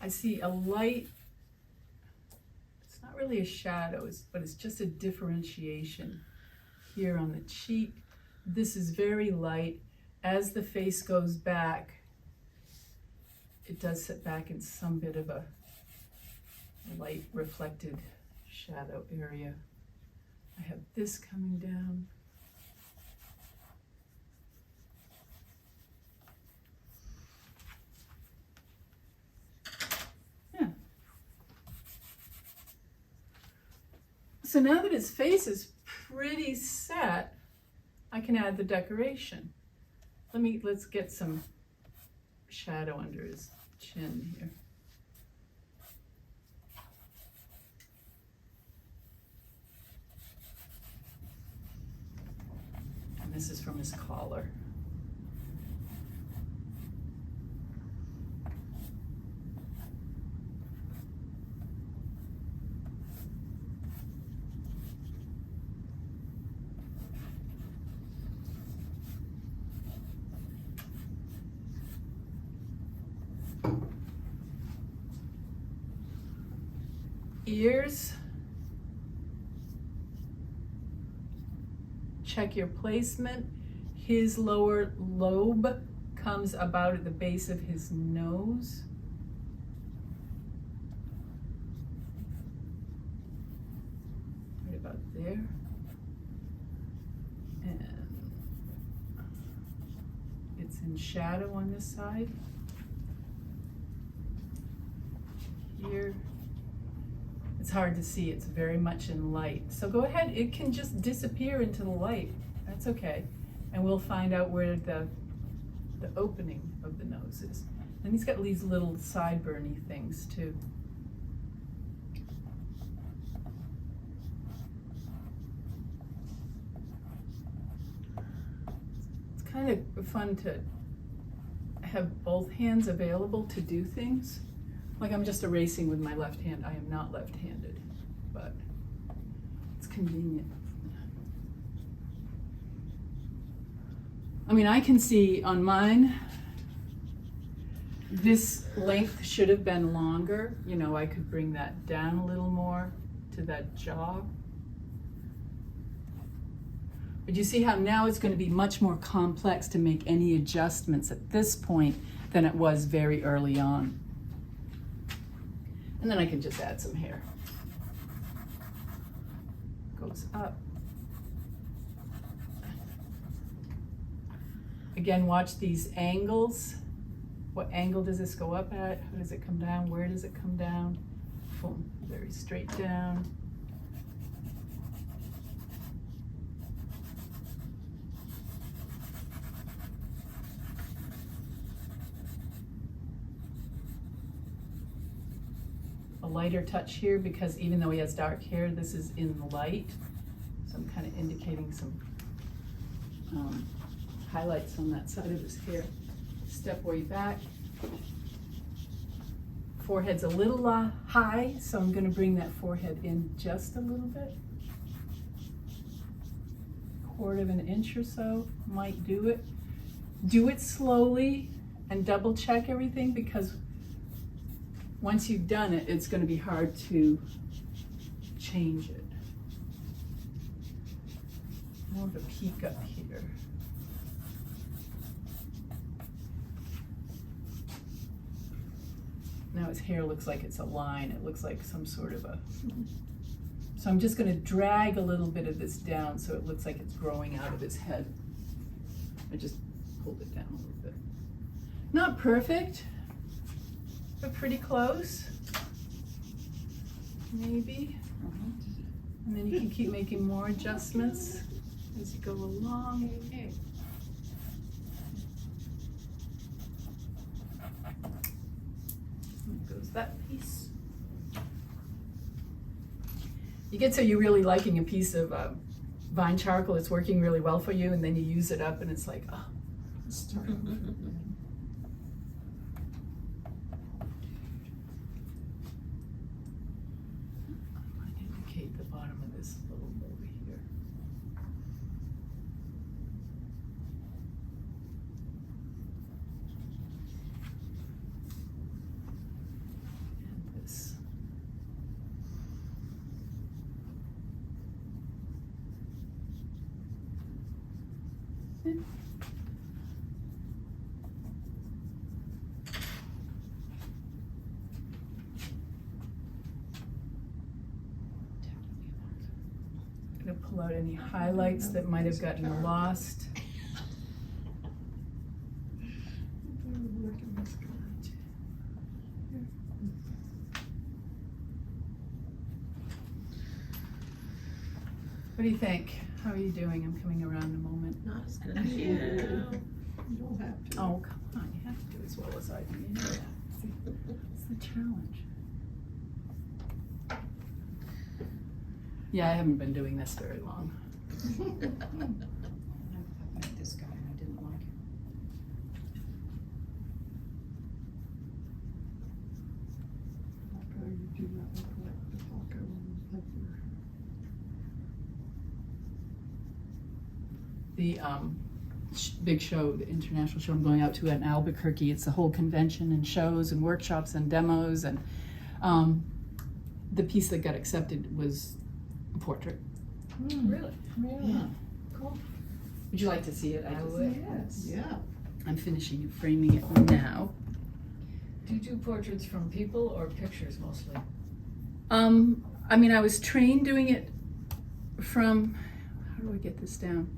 I see a light. It's not really a shadow, but it's just a differentiation here on the cheek. This is very light. As the face goes back, it does sit back in some bit of a light reflected shadow area. I have this coming down. Yeah. So now that his face is pretty set, I can add the decoration. Let's get some shadow under his chin here. And this is from his collar. Ears. Check your placement. His lower lobe comes about at the base of his nose. Right about there. And it's in shadow on this side. Here. It's hard to see, it's very much in light. So go ahead, it can just disappear into the light. That's okay. And we'll find out where the opening of the nose is. And he's got these little sideburny things too. It's kind of fun to have both hands available to do things. Like I'm just erasing with my left hand. I am not left-handed, but it's convenient. I mean, I can see on mine, this length should have been longer. You know, I could bring that down a little more to that jaw. But you see how now it's going to be much more complex to make any adjustments at this point than it was very early on. And then I can just add some hair. Goes up. Again, watch these angles. What angle does this go up at? How does it come down? Where does it come down? Boom, very straight down. A lighter touch here because even though he has dark hair, this is in the light. So I'm kind of indicating some highlights on that side of his hair. Step way back. Forehead's a little high, so I'm going to bring that forehead in just a little bit. 1/4 of an inch or so might do it. Do it slowly and double check everything because once you've done it, it's going to be hard to change it. More of a peak up here. Now his hair looks like it's a line. It looks like some sort of a... So I'm just going to drag a little bit of this down so it looks like it's growing out of his head. I just pulled it down a little bit. Not perfect, but pretty close. Maybe. And then you can keep making more adjustments as you go along. Okay. There goes that piece. You get so you're really liking a piece of vine charcoal, it's working really well for you, and then you use it up and it's like, oh. Start. I want to indicate the bottom of this little over here. And this. Gonna pull out any highlights that might have gotten lost. What do you think? How are you doing? I'm coming around in a moment. Not as good as you. You don't have to. Oh, come on, you have to do as well as I do. You know that. It's the challenge. Yeah, I haven't been doing this very long. I met this guy and I didn't like him. After you do that, look like the taco on the paper. The big show, the international show I'm going out to in Albuquerque, it's a whole convention and shows and workshops and demos, and the piece that got accepted was a portrait. Really? Yeah. Cool. Would you like to see it? I just- would. Yes, yeah. I'm finishing and framing it now. Do you do portraits from people or pictures mostly? I mean, I was trained doing it from, how do I get this down?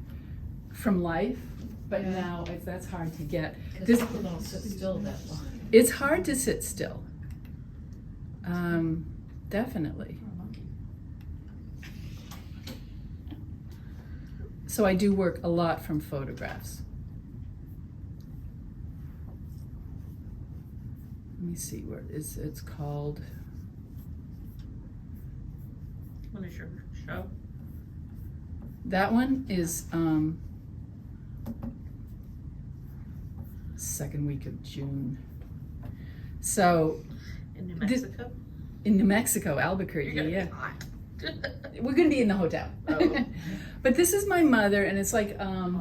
From life, but Yeah. now that's hard to get. Because This- people don't sit still that long. It's hard to sit still. Definitely. So I do work a lot from photographs. Let me see where it is. It's called, What is your show? that one is second week of June. So In New This- Mexico? in New Mexico, Albuquerque, You're gonna yeah. be hot. We're gonna be in the hotel. Oh. But this is my mother, and it's like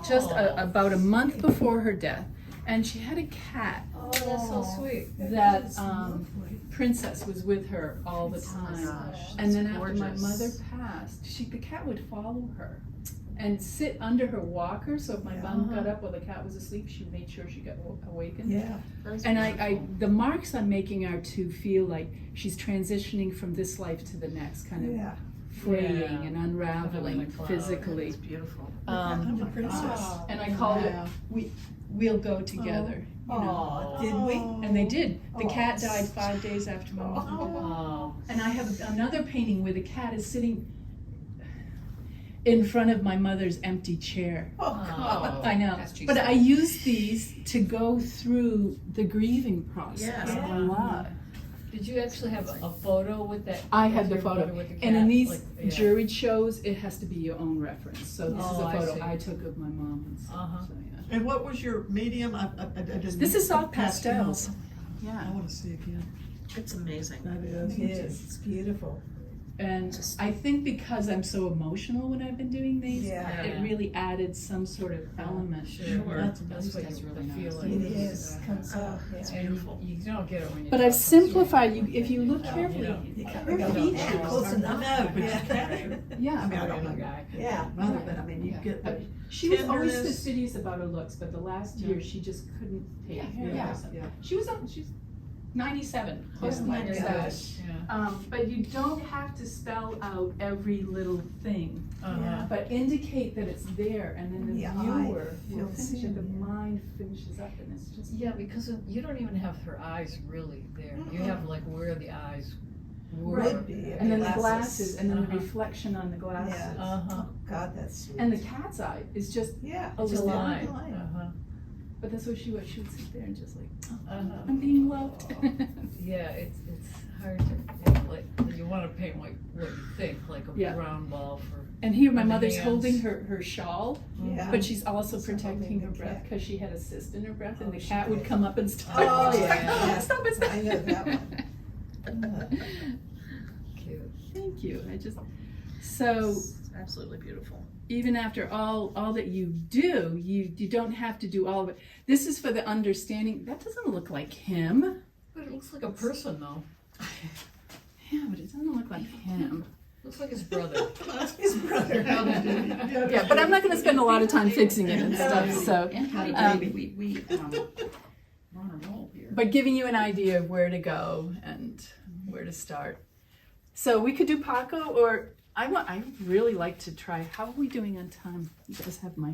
just Aw. about a month before her death, and she had a cat. Oh, that's so sweet. That It's lovely. Princess was with her all the Oh, time, gosh, and then that's after my gorgeous. mother passed, the cat would follow her and sit under her walker. So if my mom got up while the cat was asleep, she made sure she got awakened. Yeah. That's And beautiful. the marks I'm making are to feel like she's transitioning from this life to the next, kind of Yeah. freeing Yeah. and unraveling Under the cloud. physically. It's beautiful. I'm a princess. And I called Wow. it We'll Go Together. You know. Oh, did we? And they did. The Oh. cat died 5 days after my mom. Oh, And I have another painting where the cat is sitting in front of my mother's empty chair. Oh, I know, That's cheesy. but I use these to go through the grieving process Yeah. a lot. did you actually have a photo with that? I had with the your photo, mother with the and in cat? these Like, yeah. juried shows, it has to be your own reference. So this Oh, is a I photo see. I took of my mom. And stuff, Uh-huh. so, yeah. And what was your medium? I didn't. This is soft pastels. pastels. I Yeah, wanna see again. It's amazing. That is. it is, it's beautiful. and I think because I'm so emotional when I've been doing these, Yeah. it really added some sort of element. Sure. That's That's what That's you really nice. feel. It is, comes out, It's yeah. And beautiful. you don't get it when you. But talk I've to simplified you. If you look Yeah. carefully, You her kinda gotta features. get close I enough. know, but you Yeah. can't. Yeah. I mean, I don't know. Guy. Yeah. Mother, but I mean, you Yeah. get the. She was always Tenderness. fastidious about her looks, but the last year she just couldn't take Yeah, care yeah. of herself. Yeah. She's 97, close to Oh my 97. gosh. Yeah. But you don't have to spell out every little thing, Uh-huh. but indicate that it's there, and then the The eye viewer will feels finish it. The it, yeah. mind finishes up, and it's just Yeah, because you don't even have her eyes really there. You have like where the eyes were. Would be. and then the glasses, and then the Uh-huh. reflection on the glasses. Yeah. Uh-huh. Oh, God, that's sweet. And the cat's eye is just Yeah. a Just little line. line. Uh-huh. But that's what she would. She would sit there and just like, oh, Uh-huh. I'm being loved. Yeah, it's hard to, you know, like, you wanna paint like what you think, like a Yeah. round ball for. And here, my On the mother's hands. holding her shawl, Yeah. but she's also So protecting holding her the breath cat. because she had a cyst in her breath, and Oh, the she cat would did. come up and stop. Oh, yeah. Stop it! Stop. I know that one. Cute. Thank you. So It's absolutely beautiful. even after all that you do, you don't have to do all of it. This is for the understanding. That doesn't look like him. But it looks like a person though. Yeah, but it doesn't look like him. Looks like his brother. His brother. Yeah, but I'm not going to spend a lot of time fixing it and stuff. So. And Howdy Um, Baby, we we're on a roll here. But giving you an idea of where to go and where to start. So we could do Paco, or I really like to try. How are we doing on time? You guys have my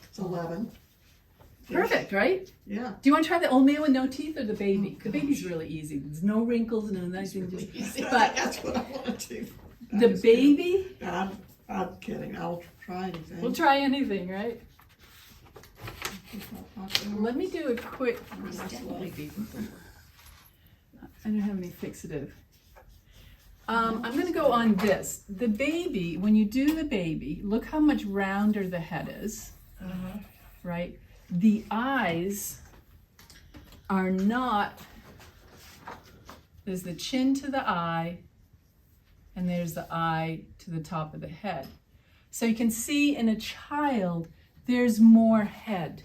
It's 11. perfect, right? Yeah. Do you want to try the old man with no teeth or the baby? The baby's really easy. There's no wrinkles, no nothing. Just, but That's what I want to do. the baby, I'm kidding. I'll try anything. we'll try anything, right? Let me do a quick. It's definitely be I don't have any fixative. I'm gonna go on this. The baby, when you do the baby, look how much rounder the head is, Uh-huh. right? The eyes are not, there's the chin to the eye, and there's the eye to the top of the head. So you can see in a child, there's more head.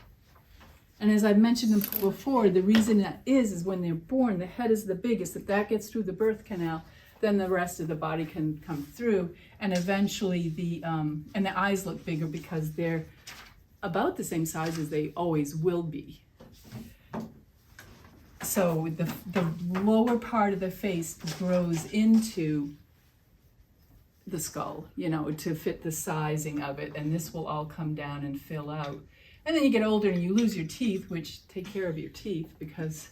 And as I've mentioned before, the reason that is when they're born, the head is the biggest. If that gets through the birth canal, then the rest of the body can come through, and eventually and the eyes look bigger because they're about the same size as they always will be. So the lower part of the face grows into the skull, to fit the sizing of it, and this will all come down and fill out. And then you get older and you lose your teeth, which take care of your teeth because.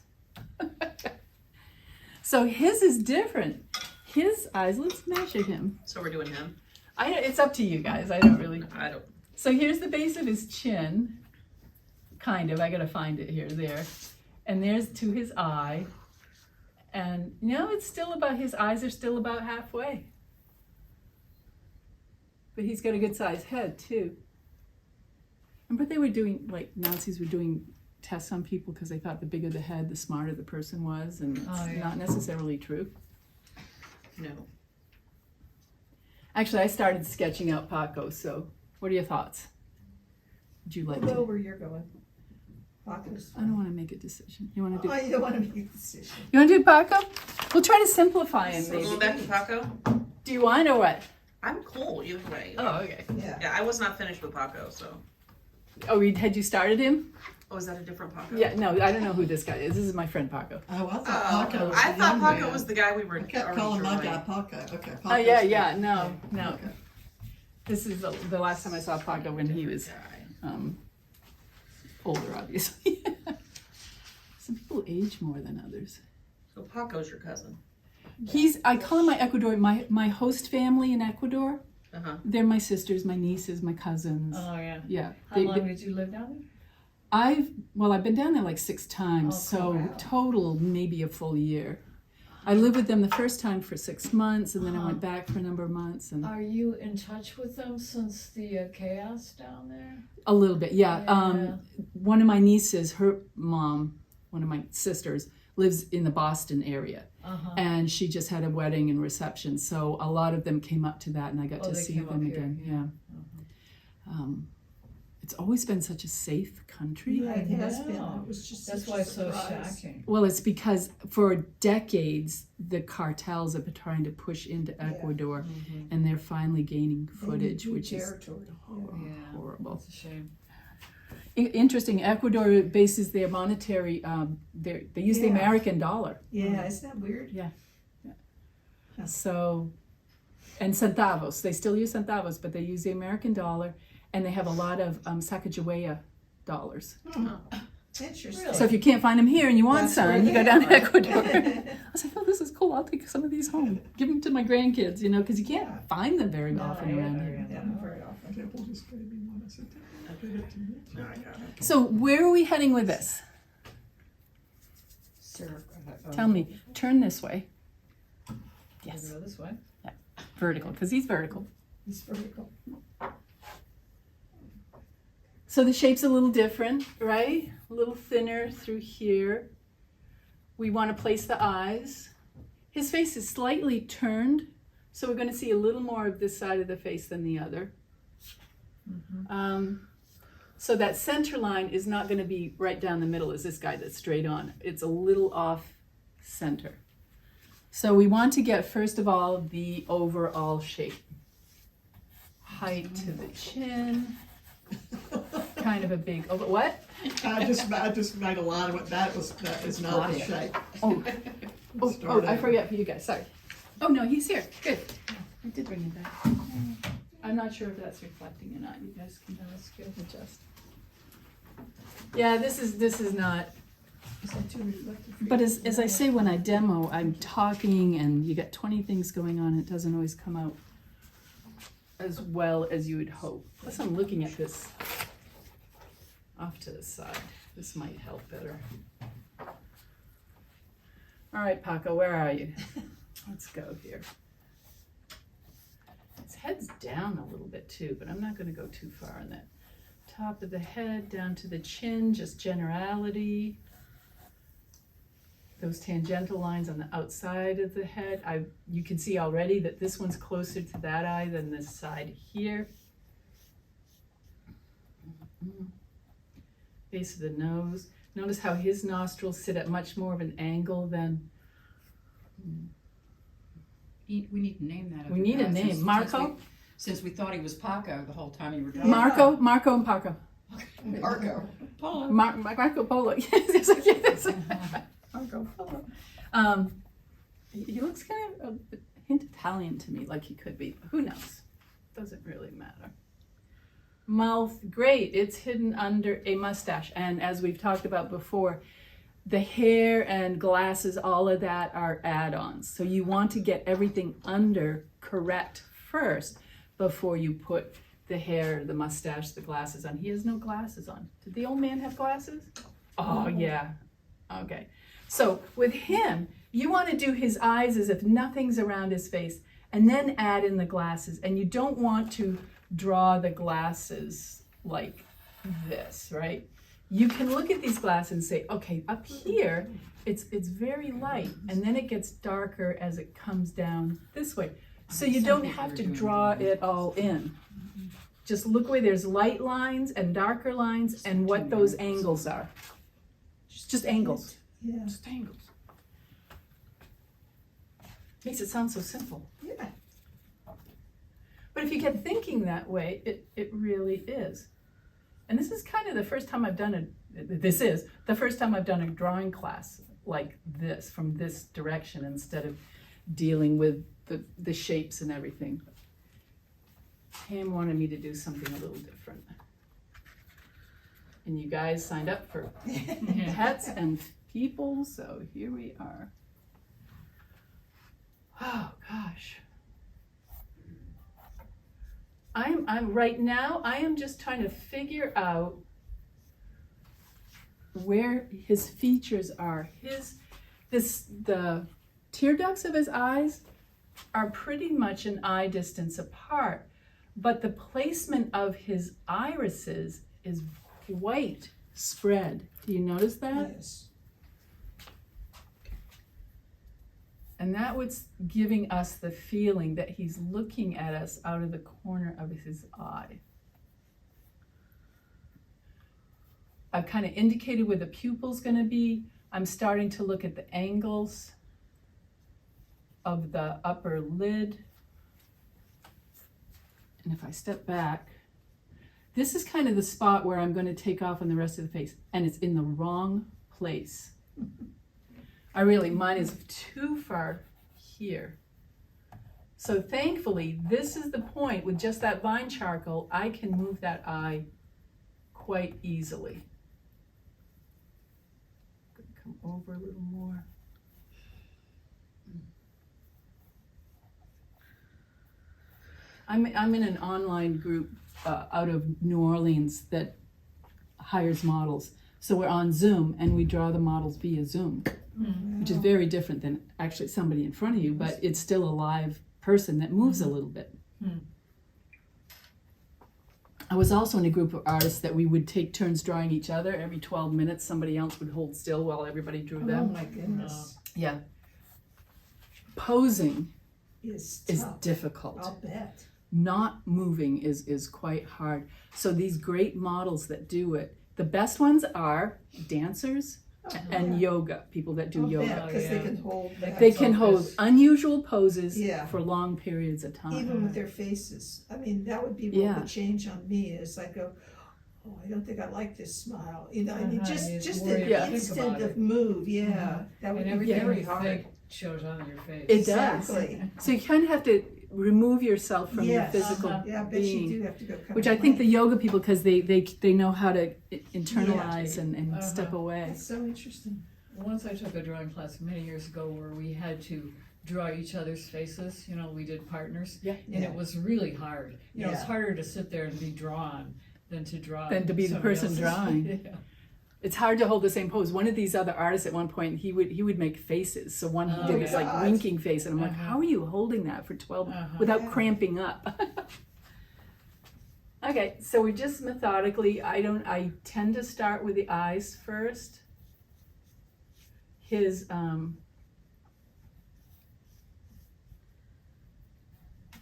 So his is different. His eyes, let's measure him. So we're doing him? It's up to you guys. I don't really. I don't, So here's the base of his chin. Kind of. I gotta find it here, there. And there's to his eye. And it's still about, his eyes are still about halfway. But he's got a good sized head too. Remember they were doing, like Nazis were doing tests on people because they thought the bigger the head, the smarter the person was, and it's Oh, yeah. not necessarily true. no. Actually, I started sketching out Paco, so what are your thoughts? Would you like Go to? where you're going. Paco's I don't want to make a decision. You want to do? Oh, you don't want to make a decision. You want to do Paco? We'll try to simplify him, We're going maybe. back to Paco? Do you want or what? I'm cool either way. Oh, okay. Yeah. Yeah, I was not finished with Paco, so. Oh, had you started him? Oh, is that a different Paco? Yeah, no, I don't know who this guy is. This is my friend Paco. Oh, I Oh, thought Paco was I the thought young Paco man. was the guy we were I kept already calling my joining. guy Paco. Okay. Oh, Paco's yeah, the- yeah, no. Okay. This is the last time I saw Paco when he was older, obviously. Some people age more than others. So Paco's your cousin. I call him my Ecuador, my host family in Ecuador. Uh-huh. They're my sisters, my nieces, my cousins. Oh, yeah. Yeah. How long did you live down there? I've been down there like 6 times, Oh, so cool. Wow. total maybe a full year. I lived with them the first time for 6 months, and then I Uh-huh. went back for a number of months, and Are you in touch with them since the chaos down there? a little bit, yeah. Yeah. One of my nieces, her mom, one of my sisters, lives in the Boston area, Uh-huh. and she just had a wedding and reception, so a lot of them came up to that, and I got Oh, to they see came them up here, again. yeah. Yeah. It's always been such a safe country. Yeah, it has been. know. It was just That's such why a it's so surprise. shocking. Well, it's because for decades the cartels have been trying to push into Ecuador, and they're finally gaining They footage, need new which is territory. Yeah. horrible. It's a shame. Interesting. Ecuador bases their monetary. They use the Yeah. American dollar. Yeah, isn't that weird? So, and centavos. They still use centavos, but they use the American dollar, and they have a lot of Sacagawea dollars. Interesting. So if you can't find them here and you want That's where some, you go they down to are. Ecuador. I was like, oh, this is cool. I'll take some of these home. Give them to my grandkids, because you can't find them very often around here. Yeah, not very often. Temple just gave me one. I said, "Temple, give it to me." No, I got it. So where are we heading with this? Tell me. Turn this way. Yes, Go this way. vertical, because he's vertical. It's vertical. So the shape's a little different, right? A little thinner through here. We want to place the eyes. His face is slightly turned, so we're going to see a little more of this side of the face than the other. So that center line is not going to be right down the middle as this guy that's straight on. It's a little off center. So we want to get, first of all, the overall shape. Height to the chin. Kind of a big, what? I just made a line of it. That is not the shape. Oh, I forgot for you guys, sorry. Oh, no, he's here, good. I did bring him back. I'm not sure if that's reflecting or not, you guys can adjust. Yeah, this is not, Is that too reflective? for but you? as I say when I demo, I'm talking and you got 20 things going on, it doesn't always come out as well as you would hope. Plus I'm looking at this off to the side. This might help better. All right, Paco, where are you? Let's go here. His head's down a little bit too, but I'm not going to go too far on that. Top of the head, down to the chin, just generality. Those tangential lines on the outside of the head. You can see already that this one's closer to that eye than this side here. Base of the nose. Notice how his nostrils sit at much more of an angle than. We need to name that. We need a name. Marco? Since we thought he was Paco the whole time you were talking. Marco and Paco. Marco. Polo. Marco Polo. Yes. Marco Polo. He looks kind of a hint Italian to me, like he could be. Who knows? Doesn't really matter. Mouth, great. It's hidden under a mustache. And as we've talked about before, the hair and glasses, all of that are add-ons. So you want to get everything under correct first before you put the hair, the mustache, the glasses on. He has no glasses on. Did the old man have glasses? Oh, yeah. Okay. So with him, you want to do his eyes as if nothing's around his face and then add in the glasses. And you don't want to draw the glasses like this, right? You can look at these glasses and say, okay, up here, it's very light, and then it gets darker as it comes down this way. So you don't have to draw it all in. Just look where there's light lines and darker lines and what those angles are. Just angles. Yeah. Just angles. Makes it sound so simple. Yeah. But if you get thinking that way, it really is. And this is kind of the first time I've done this is the first time I've done a drawing class like this, from this direction, instead of dealing with the shapes and everything. Pam wanted me to do something a little different. And you guys signed up for pets and people, so here we are. Oh gosh. I'm right now, I am just trying to figure out where his features are. The tear ducts of his eyes are pretty much an eye distance apart, but the placement of his irises is quite spread. Do you notice that? Yes. And that was giving us the feeling that he's looking at us out of the corner of his eye. I've kind of indicated where the pupil's going to be. I'm starting to look at the angles of the upper lid. And if I step back, this is kind of the spot where I'm going to take off on the rest of the face, and it's in the wrong place. Mine is too far here. So thankfully, this is the point, with just that vine charcoal, I can move that eye quite easily. Come over a little more. I'm in an online group out of New Orleans that hires models. So we're on Zoom and we draw the models via Zoom, which is very different than actually somebody in front of you, but it's still a live person that moves a little bit. I was also in a group of artists that we would take turns drawing each other. Every 12 minutes, somebody else would hold still while everybody drew Oh them. my goodness. Yeah. Posing Is is tough. difficult. I'll bet. Not moving is quite hard. So these great models that do it, the best ones are dancers and yoga, people that do I'll yoga. bet, because they Yeah. can hold that. They can hold Focus. unusual poses Yeah. for long periods of time. Even with their faces. I mean, that would be what Yeah. would change on me, is I go, oh, I don't think I like this smile. You know, I mean, You just worry an about it. instant Think about of it. move, yeah. That would And be everything very you hard. think shows on your face. It does. Exactly. So you kind of have to remove yourself from Yes. your physical Yeah, I bet you being. do have to go kind Which of I think the blank. yoga people, because they know how to internalize and step away. That's so interesting. Once I took a drawing class many years ago where we had to draw each other's faces, we did partners. Yeah. And it was really hard. It's Yeah. harder to sit there and be drawn than to draw. Than to be the somebody person else's- drawing. Yeah. It's hard to hold the same pose. One of these other artists at one point, he would make faces. So one he Oh, did this like God. winking face, and I'm like, Uh-huh. how are you holding that for 12 Uh-huh. without Yeah. cramping up? Okay, so we just methodically. I tend to start with the eyes first. His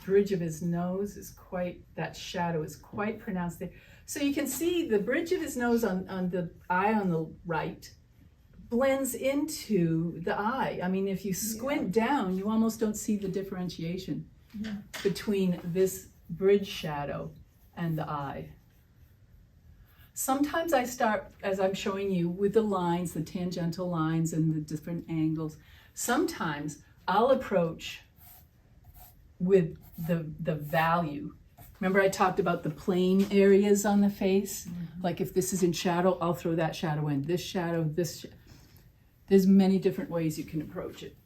bridge of his nose is that shadow is quite pronounced there. So you can see the bridge of his nose on the eye on the right blends into the eye. I mean, if you squint down, you almost don't see the differentiation between this bridge shadow and the eye. Sometimes I start, as I'm showing you, with the lines, the tangential lines and the different angles. Sometimes I'll approach with the value. Remember I talked about the plane areas on the face? Like if this is in shadow, I'll throw that shadow in. This shadow, there's many different ways you can approach it.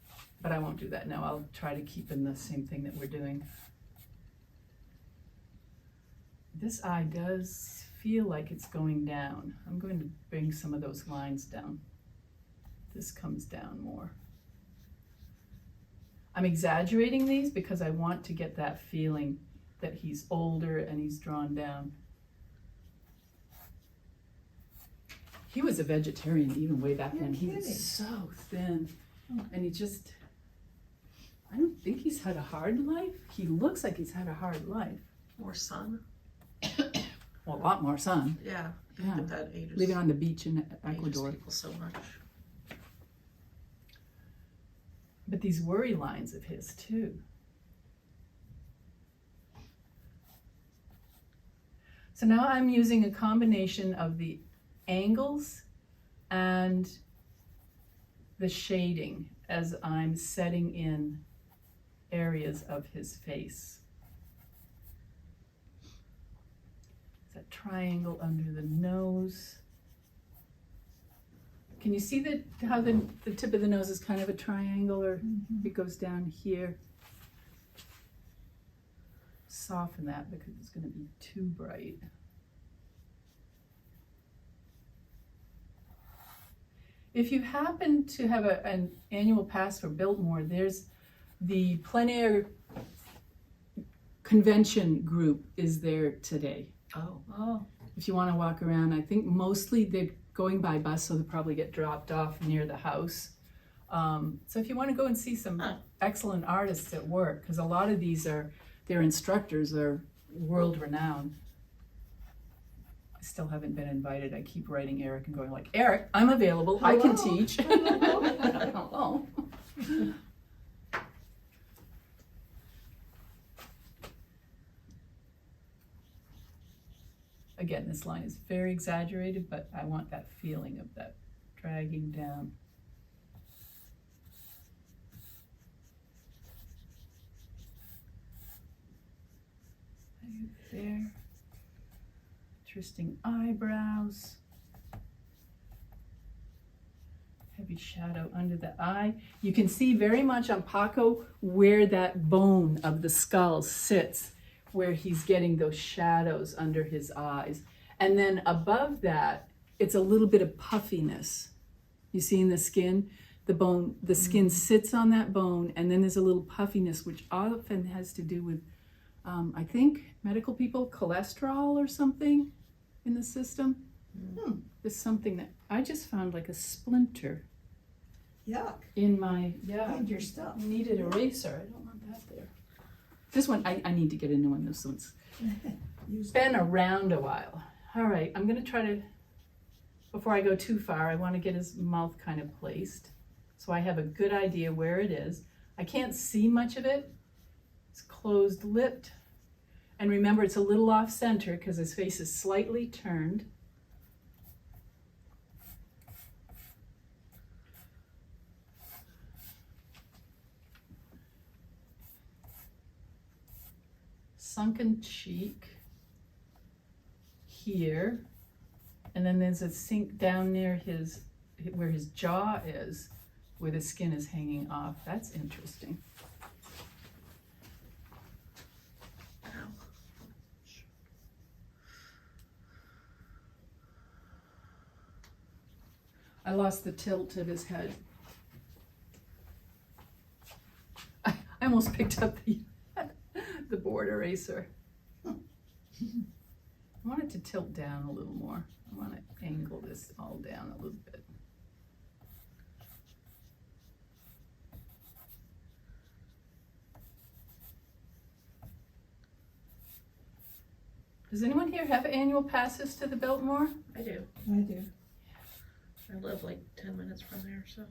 But I won't do that now. I'll try to keep in the same thing that we're doing. This eye does feel like it's going down. I'm going to bring some of those lines down. This comes down more. I'm exaggerating these because I want to get that feeling that he's older and he's drawn down. He was a vegetarian even way back then. He kidding. was so thin. And I don't think he's had a hard life. He looks like he's had a hard life. More sun. Well, a lot more sun. Yeah. Yeah. At that age. Living on the beach in ages Ecuador. people so much. But these worry lines of his too. So now I'm using a combination of the angles and the shading as I'm setting in areas of his face. That triangle under the nose. Can you see how the tip of the nose is kind of a triangle, or it goes down here? Soften that because it's going to be too bright. If you happen to have an annual pass for Biltmore, there's the plein air convention group is there today. Oh, If you want to walk around, I think mostly they're going by bus, so they'll probably get dropped off near the house. So if you want to go and see some excellent artists at work, because a lot of these their instructors are world renowned. I still haven't been invited. I keep writing Eric and going like, Eric, I'm available. I can Hello. teach. Hello. Again, this line is very exaggerated, but I want that feeling of that dragging down. Right there. Interesting eyebrows. Heavy shadow under the eye. You can see very much on Paco where that bone of the skull sits, where he's getting those shadows under his eyes. And then above that, it's a little bit of puffiness. You see in the skin? The bone, the skin sits on that bone, and then there's a little puffiness, which often has to do with, I think, medical people, cholesterol or something in the system. There's something that I just found like a splinter Yuck, in my, find your stuff. needed eraser. I don't want that there. This one, I need to get a new one. This one's Use been around a while. All right, I'm gonna try to, before I go too far, I wanna get his mouth kind of placed so I have a good idea where it is. I can't see much of it. It's closed-lipped. And remember, it's a little off-center because his face is slightly turned. Sunken cheek here, and then there's a sink down near where his jaw is, where the skin is hanging off. That's interesting. I lost the tilt of his head. I almost picked up the board eraser. I want it to tilt down a little more. I want to angle this all down a little bit. Does anyone here have annual passes to the Biltmore? I do. I do. I live like 10 minutes from there, so.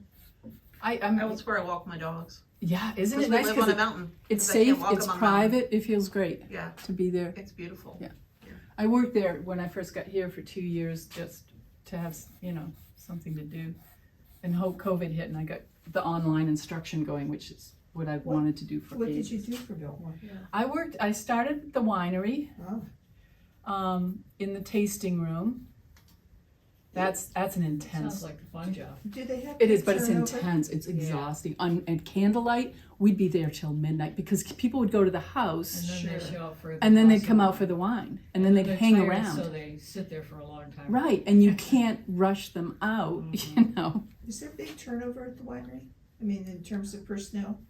I'm That's where I walk my dogs. yeah, isn't Because it we nice? live on a Because mountain. it's 'cause I can't safe, walk it's them on mountain. private, it feels great Yeah, to be there. it's beautiful. Yeah. I worked there when I first got here for 2 years just to have, something to do. And COVID hit and I got the online instruction going, which is what I've wanted to do for What did ages. you do for Biltmore? I started at the winery, Oh, in the tasting room. That's an sounds intense. like a fun job. do they have? It is, good but it's turnover? intense. It's Yeah. exhausting. At candlelight, we'd be there till midnight because people would go to the house And then they Sure. show up for. and then they'd glass come of out for wine. the wine and then they'd they're hang tired, around. So they sit there for a long time. Right, and you can't rush them out, Is there big turnover at the winery? I mean, in terms of personnel?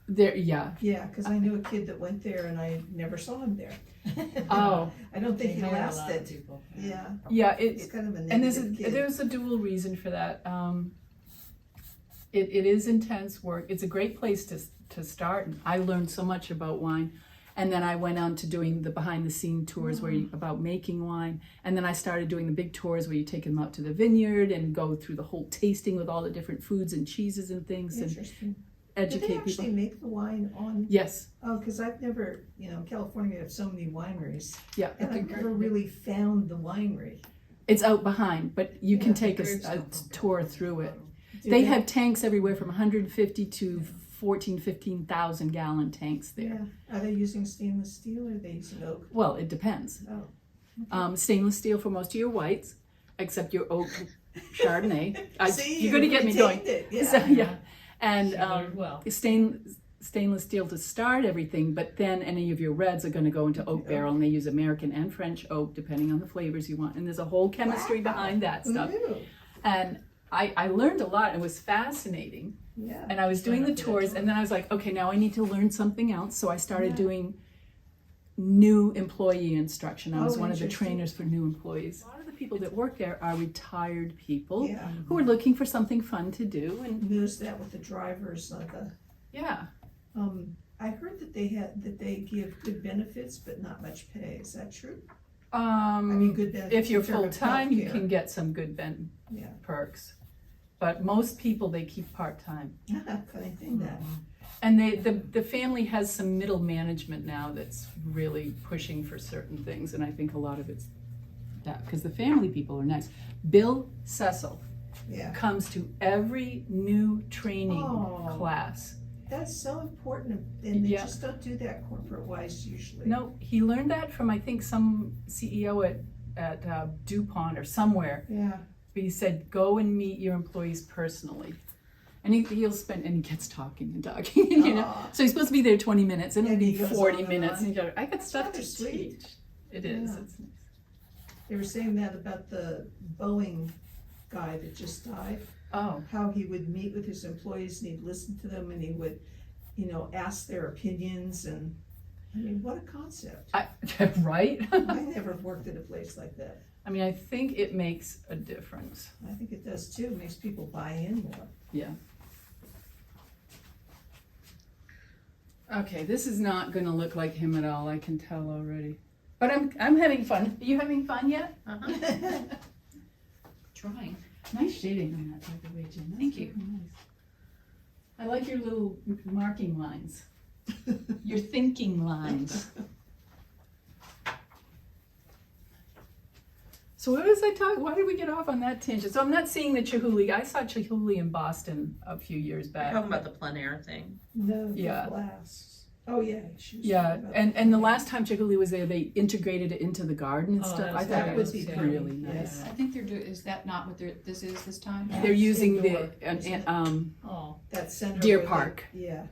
Yeah. Yeah, because I knew a kid that went there and I never saw him there. Oh, I don't think They he hire a lot of lasted. people. Yeah, yeah. it's kind of a And negative kid. there's a dual reason for that. It is intense work. It's a great place to start. And I learned so much about wine. And then I went on to doing the behind the scene tours about making wine. And then I started doing the big tours where you take them out to the vineyard and go through the whole tasting with all the different foods and cheeses and things and Interesting. Do educate they actually people. make the wine on? Yes. Oh, because I've never, in California, we have so many wineries. Yeah. And I've never really found the winery. It's out behind, but you can Yeah, take Grapes a don't come tour from through it. Do They have tanks everywhere from 150 to 15,000 gallon tanks there. Yeah, are they using stainless steel or are they using oak? Well, it depends. Oh. Stainless steel for most of your whites, except your oak Chardonnay. See, you're going to get me retained going. it, yeah. So, yeah. And She learned well. stainless steel to start everything, but then any of your reds are going to go into oak barrel, and they use American and French oak depending on the flavors you want. And there's a whole chemistry Wow. behind that Who stuff. knew? And I learned a lot. It was fascinating. Yeah. And I was doing the Sign up for that tours, tour. and then I was like, okay, now I need to learn something else. So I started Yeah. doing new employee instruction. I was Oh, one of the interesting. trainers for new employees. A lot of the people that work there are retired people Yeah. who are looking for something fun to do. And Noticed that with the drivers on the, yeah, I heard that they give good benefits, but not much pay. Is that true? Good benefits. if you're in terms of full-time, you healthcare. can get some good Yeah. perks. But most people, they keep part-time. Funny thing that. And the family has some middle management now that's really pushing for certain things, and I think a lot of it's that, because the family people are nice. Bill Cecil Yeah. comes to every new training Oh. class. That's so important, and they Yeah. just don't do that corporate-wise usually. No, he learned that from, I think, some CEO at DuPont or somewhere. Yeah. But he said, go and meet your employees personally. And he'll spend, and he gets talking and talking, you know. Aw. So he's supposed to be there 20 minutes, and it'll And be he goes 40 on and minutes. on. And you go, I got stuff rather to sweet. teach. It is. Yeah. It's nice. They were saying that about the Boeing guy that just died, Oh, how he would meet with his employees and he'd listen to them and he would, ask their opinions and, I mean, what a concept. right? I never worked at a place like that. I mean, I think it makes a difference. I think it does too, makes people buy in more. Yeah. Okay, this is not gonna look like him at all, I can tell already. But I'm having fun. Are you having fun yet? Trying. Nice shading on that type of way, Jen. That's Thank you. very nice. I like your little marking lines. Your thinking lines. So what was I talking? Why did we get off on that tangent? So I'm not seeing the Chihuly. I saw Chihuly in Boston a few years back. Talking about the plein air thing. No, the Yeah. glass. Oh, yeah. She was Yeah, talking about and the last time Chihuly was there, they integrated it into the garden and Oh, stuff. I that's thought it was fabulous, yeah. really Yeah. nice. I think is that not what this is this time? Yeah. They're using Indoor, the isn't it? Oh, that center. Deer where they- Park. Yeah.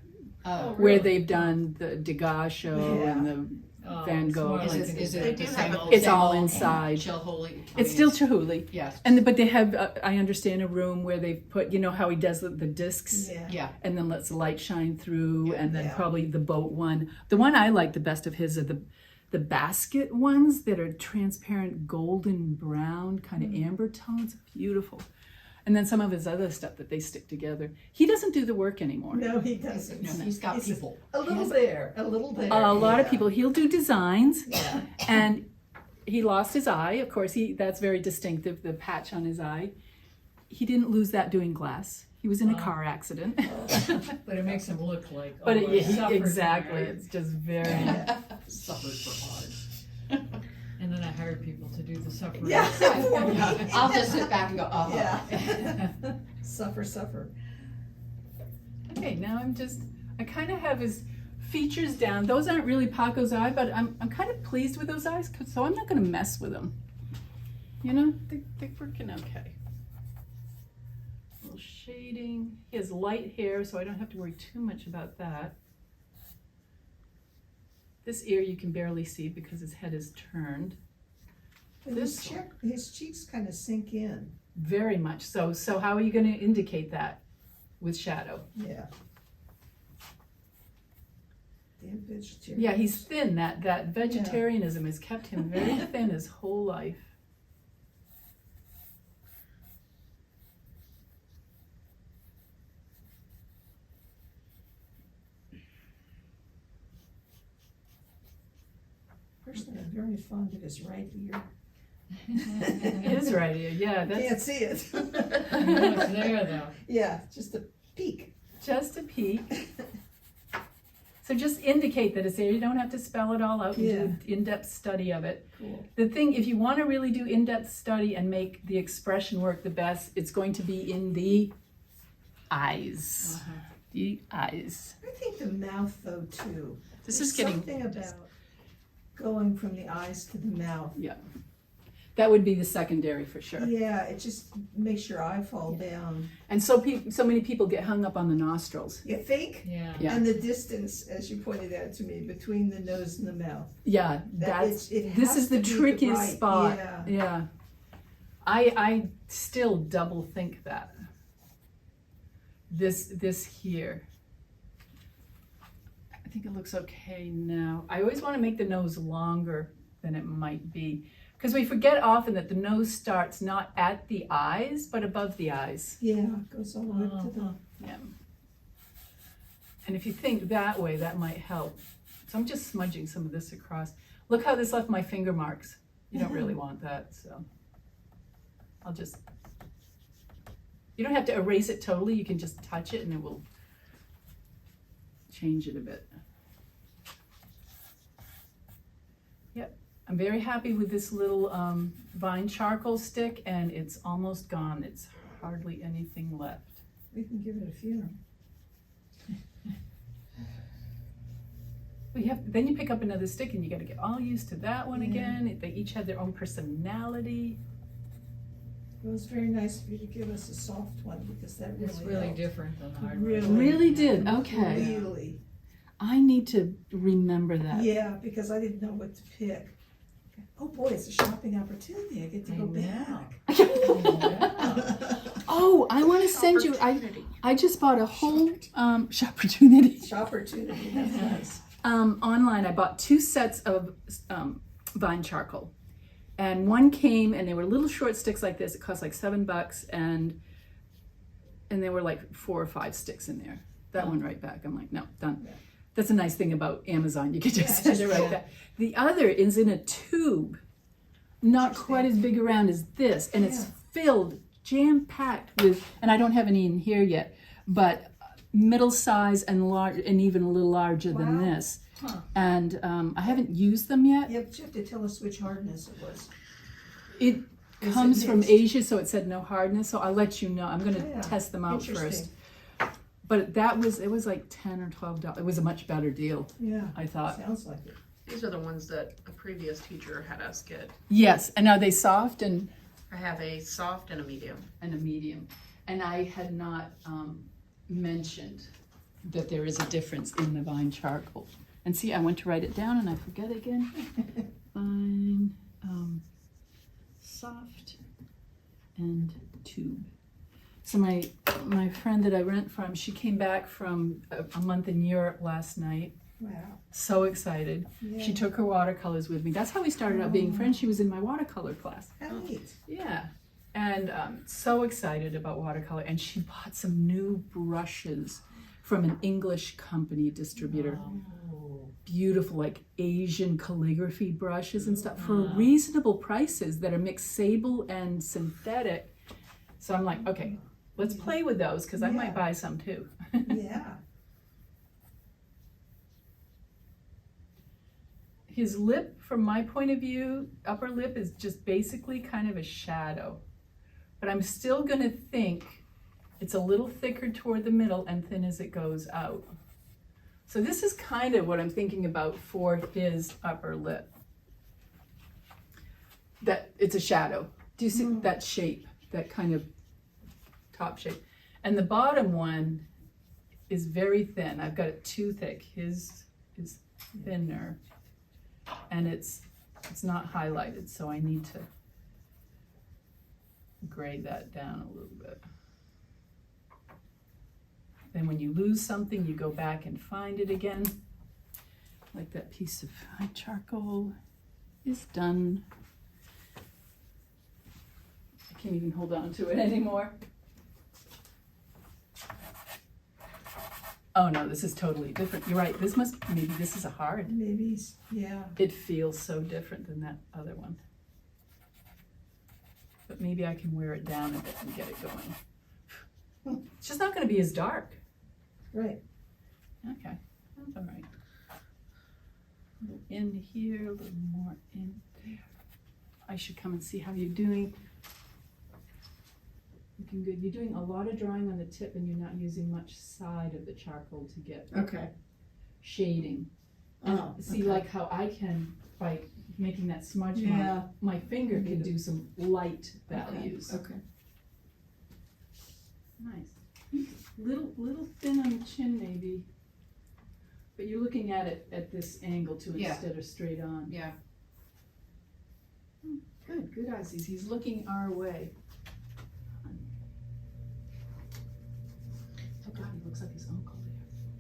Oh, where really? they've done the Degas show Yeah. and the oh, Van it's Gogh. more is like it, an is They it do the have same a- old? It's same all old inside. Chihuly? It's still Chihuly. Yes, But they have, I understand, a room where they put, you know how he does the discs, Yeah. yeah. and then lets the light shine through, and then Yeah. probably the boat one. The one I like the best of his are the basket ones that are transparent golden brown, kind of amber tones, beautiful. And then some of his other stuff that they stick together. He doesn't do the work anymore. No, he doesn't. No, he's got He's just people. A little there, a little there. A lot of yeah. people, he'll do designs, Yeah. and he lost his eye. Of course, that's very distinctive, the patch on his eye. He didn't lose that doing glass. He was in a Wow. car accident. but it makes him look like. But oh, I suffered exactly, there. it's just very. Suffered for art. And then I hired people to do the suffering. Yeah. Yeah, I'll just sit back and go, Yeah. Suffer. Okay, now I kind of have his features down. Those aren't really Paco's eye, but I'm kind of pleased with those eyes, so I'm not going to mess with them. You know, they're working okay. A little shading. He has light hair, so I don't have to worry too much about that. This ear you can barely see because his head is turned. And his cheeks kind of sink in. Very much so. So how are you going to indicate that with shadow? Yeah. Damn vegetarian. Yeah, he's thin. That vegetarianism has kept him very thin his whole life. Personally, I'm very fond of his right ear. His right ear, yeah, Can't that's see it. You know it's there though. Yeah, just a peek. just a peek. So just indicate that it's there. You don't have to spell it all out and do an in-depth study of it. Cool. The thing, if you want to really do in-depth study and make the expression work the best, it's going to be in the eyes. The eyes. I think the mouth though too. This There's is getting, something about going from the eyes to the mouth. That would be the secondary for sure. Yeah, it just makes your eye fall down. And so many people get hung up on the nostrils. You think? Yeah. Yeah. And the distance, as you pointed out to me, between the nose and the mouth. Yeah, This this is the trickiest spot. Yeah. Yeah. I still double think that. This here. I think it looks okay now. I always want to make the nose longer than it might be. Because we forget often that the nose starts not at the eyes, but above the eyes. Yeah, it goes all the way up to the. Yeah. And if you think that way, that might help. So I'm just smudging some of this across. Look how this left my finger marks. You don't really want that, so I'll just, you don't have to erase it totally, you can just touch it and it will change it a bit. Yep, I'm very happy with this little vine charcoal stick, and it's almost gone. It's hardly anything left. We can give it a funeral. Then you pick up another stick and you gotta get all used to that one again. They each have their own personality. It was very nice of you to give us a soft one because that really It's really helped. different than the hard Really. one. Really did, okay. Really. I need to remember that. Yeah, because I didn't know what to pick. Oh boy, it's a shopping opportunity. I get to I go know. back. Oh, I wanna send you, I just bought a whole, opportunity. Opportunity, that's nice. Online, I bought 2 sets of vine charcoal, and one came and they were little short sticks like this. It cost like $7, and there were like 4 or 5 sticks in there. That one right back. I'm like, no, done. Yeah. That's a nice thing about Amazon. You can just Yeah, send it right back. The other is in a tube, not quite as big around as this, and it's filled, jam-packed with, and I don't have any in here yet, but middle size and large, and even a little larger than Wow. this. Huh. And I haven't used them yet. Yeah, but you have to tell us which hardness it was. It Is it comes from mixed? Asia, so it said no hardness. So I'll let you know. I'm going to Yeah, test them out interesting. first. But it was like $10 or $12. It was a much better deal, Yeah, I thought. sounds like it. These are the ones that a previous teacher had us get. Yes, and are they soft and I have a soft and a medium. a medium? And I had not mentioned that there is a difference in the vine charcoal. And see, I went to write it down and I forget again. Vine, soft and tube. So my friend that I rent from, she came back from a month in Europe last night. Wow. So excited. Yeah. She took her watercolors with me. That's how we started out being friends. She was in my watercolor class. How neat. Yeah. And so excited about watercolor. And she bought some new brushes from an English company distributor. Oh. Beautiful, like Asian calligraphy brushes and stuff for reasonable prices that are mixed sable and synthetic. So I'm like, okay, let's play with those because I might Yeah. buy some too. Yeah. His lip, from my point of view, upper lip is just basically kind of a shadow. But I'm still gonna think it's a little thicker toward the middle and thin as it goes out. So this is kind of what I'm thinking about for his upper lip. That it's a shadow. Do you see that shape, that kind of top shape? And the bottom one is very thin. I've got it too thick. His is thinner, and it's not highlighted, so I need to grade that down a little bit. Then when you lose something, you go back and find it again. Like that piece of charcoal is done. I can't even hold on to it anymore. Oh no, this is totally different. You're right, maybe this is a hard. Maybe, yeah. It feels so different than that other one. But maybe I can wear it down a bit and get it going. It's just not gonna be as dark. Right. Okay. That's all right. A little in here, a little more in there. I should come and see how you're doing. Looking good. You're doing a lot of drawing on the tip and you're not using much side of the charcoal to get Okay. shading. And Oh, see, okay. like how I can, by making that smudge Yeah. mark, my finger can do some light values. Okay. Nice. Little thin on the chin maybe. But you're looking at it at this angle too Yeah. instead of straight on. Yeah. Good eyes. He's looking our way. Oh God, he looks like his uncle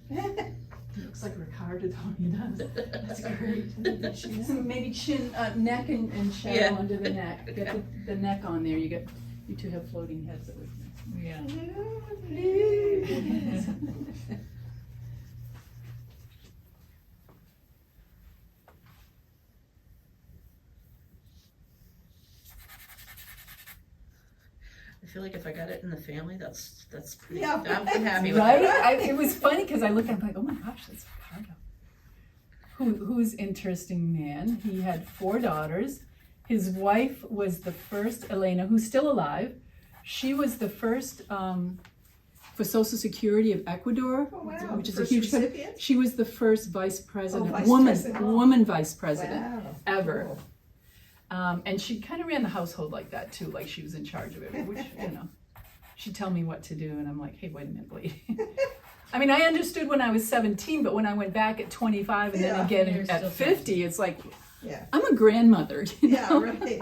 there. He looks like Ricardo though, he does. That's great. Maybe chin, neck and shadow Yeah. under the neck. Get the neck on there. You two have floating heads that would. Yeah. I feel like if I got it in the family, that's pretty, Yeah. I'm happy with Right? it. It was funny because I looked at him like, oh my gosh, that's Ricardo. Who's interesting man. He had 4 daughters. His wife was the first, Elena, who's still alive. She was the first for Social Security of Ecuador, Oh, wow. which is a First huge. recipient? She was the first vice president, vice woman, president. woman vice president Wow. ever. Cool. And she kind of ran the household like that too, like she was in charge of it, which, you know, she'd tell me what to do and I'm like, hey, wait a minute, lady. I mean, I understood when I was 17, but when I went back at 25 and Yeah, then again you're at still 50, it's like, Yeah. I'm a grandmother, you Yeah, know? right.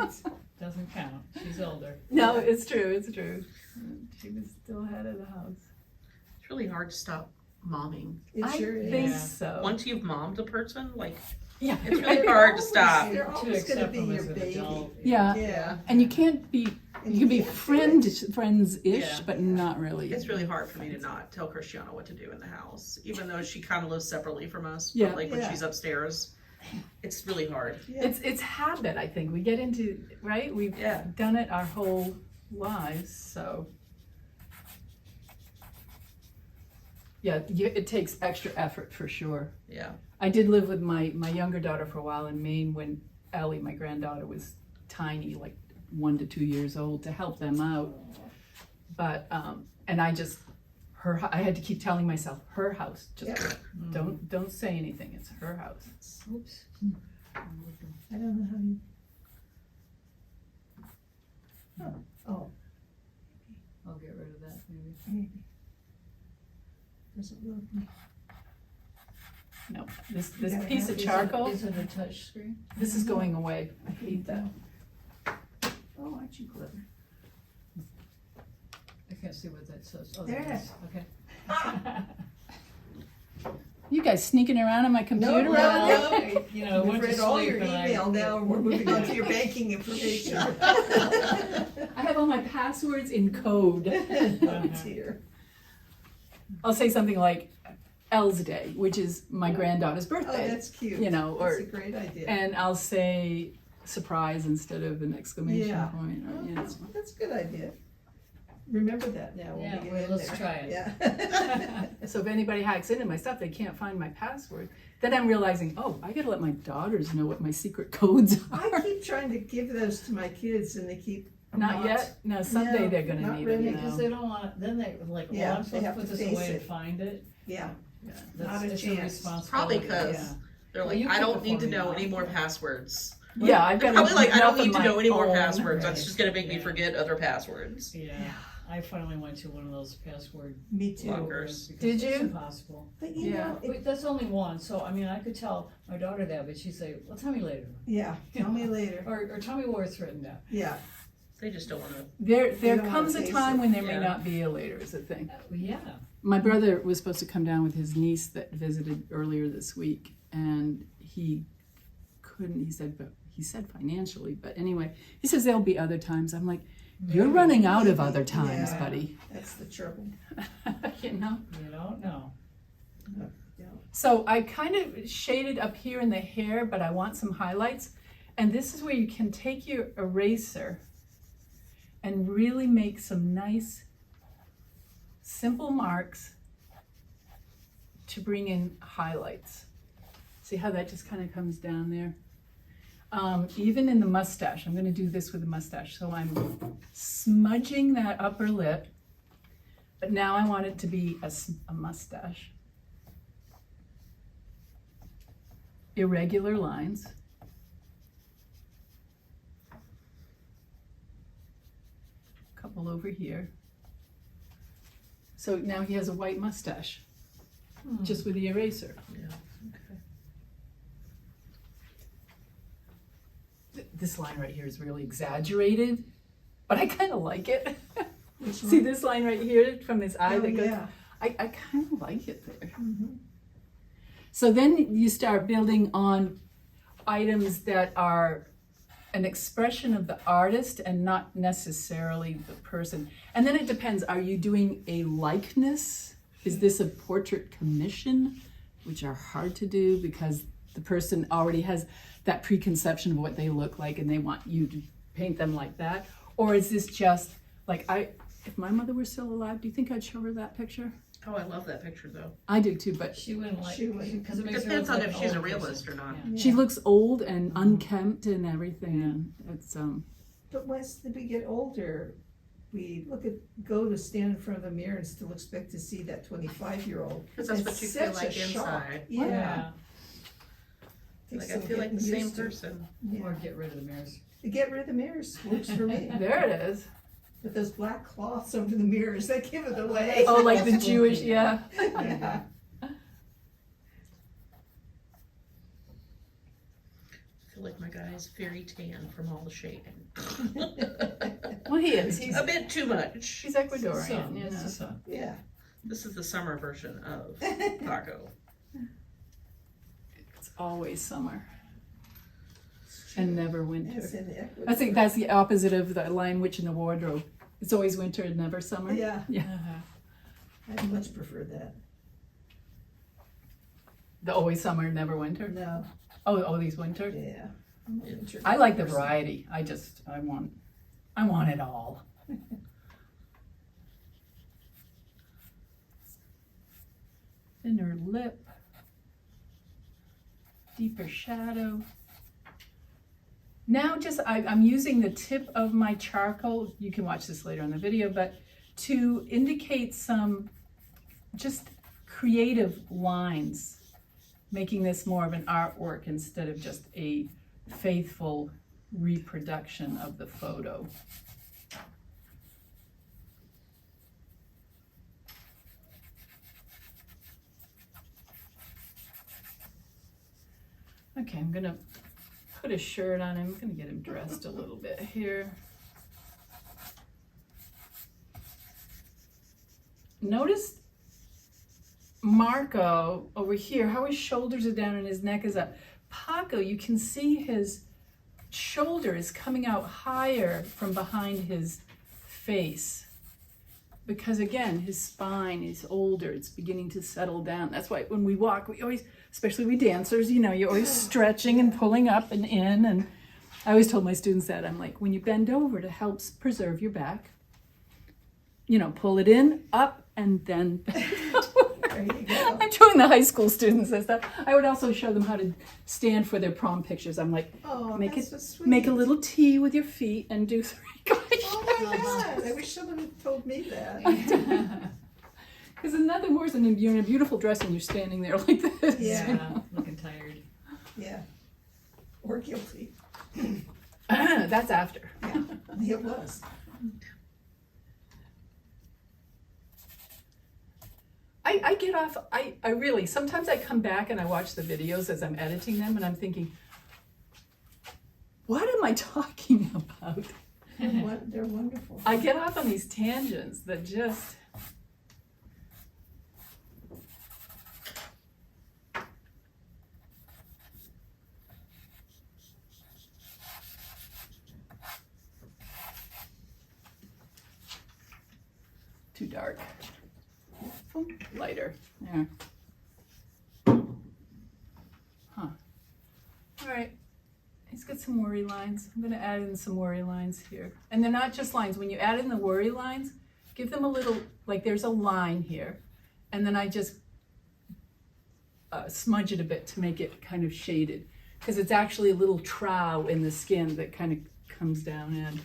Doesn't count. She's older. No, it's true. She was still head of the house. It's really hard to stop momming. It I sure is. think Yeah. so. Once you've mommed a person, like, Yeah. it's really hard to stop. They're To always gonna accept be them your as an baby. adult. Yeah. Yeah. And you can't be, And you can be can't do it. friends-ish, Yeah. but not really. It's really hard for me to not tell Christiana what to do in the house, even though she kind of lives separately from us. But, Yeah. like when Yeah. she's upstairs, it's really hard. Yeah. It's habit, I think. We get into, right? We've Yeah. done it our whole lives, so. Yeah, it takes extra effort for sure. Yeah. I did live with my younger daughter for a while in Maine when Ellie, my granddaughter, was tiny, like 1 to 2 years old, to help them out. But, and I just, I had to keep telling myself, her house, just don't say anything, it's her house. Oops. I don't know how you. Oh, I'll get rid of that maybe. maybe. Doesn't look. No, this gotta piece have of these- charcoal, Is it a touch screen? this is going away. I hate that. Oh, aren't you clever? I can't see what that says. Oh, There. there it is. Okay. You guys sneaking around on my computer? no, all no. day? You know, I We've went to read all your sleep and I- email now, and we're moving on to your banking information. I have all my passwords in code. Oh dear. I'll say something like Elle's Day, which is my granddaughter's Oh, birthday. that's cute. You know, That's or a great idea. and I'll say surprise instead of an exclamation Yeah. point, or, Oh, you know. that's a good idea. Remember that now. When Yeah, we get well, in let's there. try it. Yeah. So if anybody hacks into my stuff, they can't find my password. Then I'm realizing, oh, I gotta let my daughters know what my secret codes I are. keep trying to give those to my kids, and they keep Not yet. No, someday No, they're gonna not need really, them. Because now. they don't want, then they like, Yeah, well, I'm they supposed to have put to this face away and it. find it. Yeah. That's, Not a it's chance. responsibility. Probably 'cause Yeah. They're Well, like, you I keep don't it need for to me know now. any more passwords. Yeah, I've They're got probably like, I don't enough of need to my know any more own. passwords. That's Right. just gonna make me Yeah. forget other passwords. Yeah, I finally went to one of those password Me too. Lockers. because Did it's you? impossible. But you Yeah. know, it, Wait, that's only one, so I mean, I could tell my daughter that, but she'd say, well, tell me later. yeah. Tell me later. Or tell me where it's written down. Yeah. They just don't wanna, There don't wanna comes a face time it. when there may Yeah. not be a later, is the thing. Well, yeah. My brother was supposed to come down with his niece that visited earlier this week, and he couldn't. He said financially, but anyway, he says there'll be other times. I'm like, you're running out of other times, Yeah. buddy. That's the trouble. You know. You don't know. So I kind of shaded up here in the hair, but I want some highlights. And this is where you can take your eraser and really make some nice, simple marks to bring in highlights. See how that just kind of comes down there? Even in the mustache, I'm gonna do this with the mustache. So I'm smudging that upper lip, but now I want it to be a mustache. Irregular lines. Couple over here. So now he has a white mustache, just with the eraser. Yeah, okay. This line right here is really exaggerated, but I kind of like it. Which See one? this line right here from his eye Oh, that goes, yeah. I kind of like it there. Mhm. So then you start building on items that are an expression of the artist and not necessarily the person. And then it depends, are you doing a likeness? Is this a portrait commission? Which are hard to do because the person already has that preconception of what they look like and they want you to paint them like that. Or is this just like, if my mother were still alive, do you think I'd show her that picture? Oh, I love that picture though. I do too, but She wouldn't like, She wouldn't. because it It makes her depends look on like if an she's a old realist person. or not. Yeah. she looks old and unkempt and everything. And it's But once we get older, we go to stand in front of the mirror and still expect to see that 25-year-old. Because that's what you feel Such a like shock. inside. Yeah. Like Takes I some feel like the getting same used to. person. Yeah. Or get rid of the mirrors. Get rid of the mirrors, works for me. there it is. But those black cloths over the mirrors, that give it away. Oh, like the Jewish, yeah. Yeah. I feel like my guy is very tan from all the shaving. Well, he is. He's A bit too much. he's Ecuadorian, Sun, you it's know. the sun. Yeah. This is the summer version of Paco. It's always summer and never winter. It's in Ecuador. I think that's the opposite of the Lion Witch in the Wardrobe. It's always winter and never summer. Yeah, Yeah. Uh-huh. I much prefer that. The always summer, never winter. No, Oh, these winter. yeah. I'm a winter I like the person. variety. I want it all. Thinner lip, deeper shadow. Now I'm using the tip of my charcoal, you can watch this later on the video, but to indicate some just creative lines, making this more of an artwork instead of just a faithful reproduction of the photo. Okay, I'm gonna put a shirt on him. I'm gonna get him dressed a little bit here. Notice Marco over here, how his shoulders are down and his neck is up. Paco, you can see his shoulder is coming out higher from behind his face. Because again, his spine is older, it's beginning to settle down. That's why when we walk, we always, especially we dancers, you know, you're always stretching and pulling up and in. And I always told my students that, I'm like, when you bend over to help preserve your back, you know, pull it in, up, and then bend over. There you go. I'm showing the high school students this stuff. I would also show them how to stand for their prom pictures. I'm like, Oh, make that's it, so sweet. make a little T with your feet and do 3 guys. Oh my God, I wish someone had told me that. Because nothing worse than you're in a beautiful dress and you're standing there like this. Yeah. Yeah, looking tired. Yeah. Or guilty. That's after. Yeah, it was. I get off, I really, sometimes I come back and I watch the videos as I'm editing them and I'm thinking, what am I talking about? They're wonderful. I get off on these tangents that just. Too dark. Lighter. There. Huh. All right. He's got some worry lines. I'm gonna add in some worry lines here. And they're not just lines. When you add in the worry lines, give them a little, like there's a line here. And then I just smudge it a bit to make it kind of shaded, because it's actually a little trough in the skin that kind of comes down in.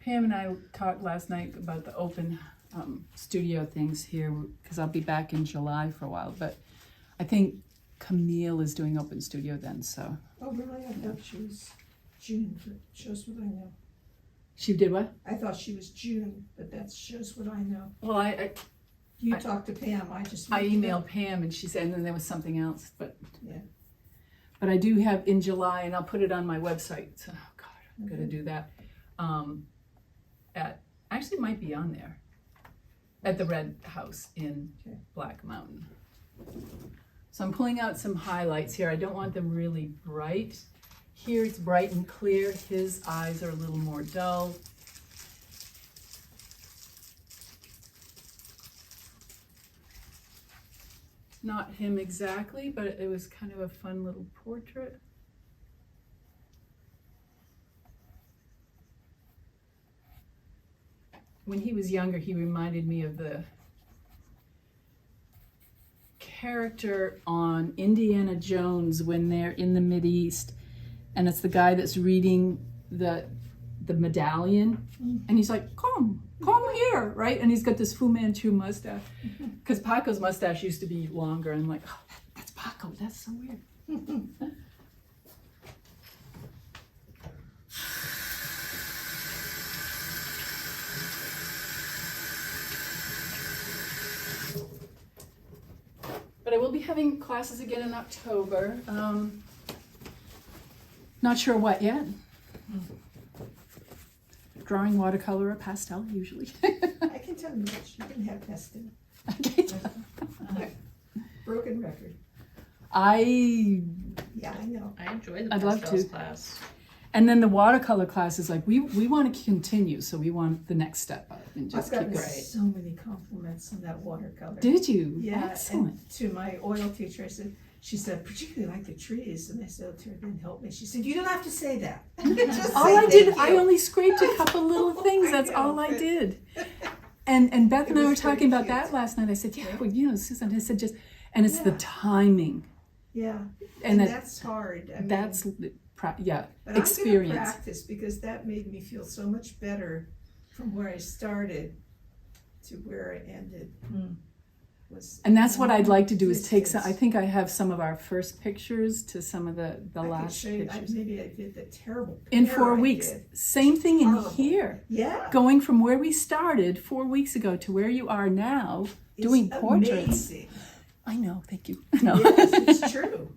Pam and I talked last night about the open studio things here, because I'll be back in July for a while, but I think Camille is doing open studio then, so. Oh, really? I thought she was June, but shows what I know. She did what? I thought she was June, but that shows what I know. Well, I You talked to Pam, I just. emailed Pam and she said, and then there was something else, but. Yeah. But I do have in July, and I'll put it on my website, so, oh God, I'm gonna do that. Actually it might be on there, at the Red House in Black Mountain. So I'm pulling out some highlights here. I don't want them really bright. Here it's bright and clear. His eyes are a little more dull. Not him exactly, but it was kind of a fun little portrait. When he was younger, he reminded me of the character on Indiana Jones when they're in the Mideast, and it's the guy that's reading the medallion, and he's like, come here, right? And he's got this Fu Manchu mustache, because Paco's mustache used to be longer, and I'm like, oh, that's Paco, that's so weird. But I will be having classes again in October. Not sure what yet. Drawing, watercolor, or pastel, usually. I can tell you much, you can have pastel. Okay. Broken record. Yeah, I know. I enjoy the I'd love pastels to. class. And then the watercolor class is like, we want to continue, so we want the next step up and I've just keep gotten going. so many compliments on that watercolor. Did you? Yeah, Excellent. and to my oil teacher, I said, she said, particularly like the trees, and I said, oh, it didn't help me. She said, you don't have to say that. Just All say I did, thank I you. only scraped a couple little things. I That's know, all I but- did. And Beth It and I was were talking pretty about that cute. last night. I said, yeah, well, you know, Susan, I said just, and it's the Yeah. timing. Yeah, And and that- that's hard. I mean, That's, yeah, but I'm experience. gonna practice, because that made me feel so much better from where I started to where I ended. Was And that's what I'd like to do is take some, distance. I think I have some of our first pictures to some of the I could last show you, pictures. maybe I did the terrible In pear 4 I weeks. did. Same thing in Horrible. here. Yeah. Going from where we started 4 weeks ago to where you are now, It's doing portraits. amazing. I know, thank you. No. Yes, it's true.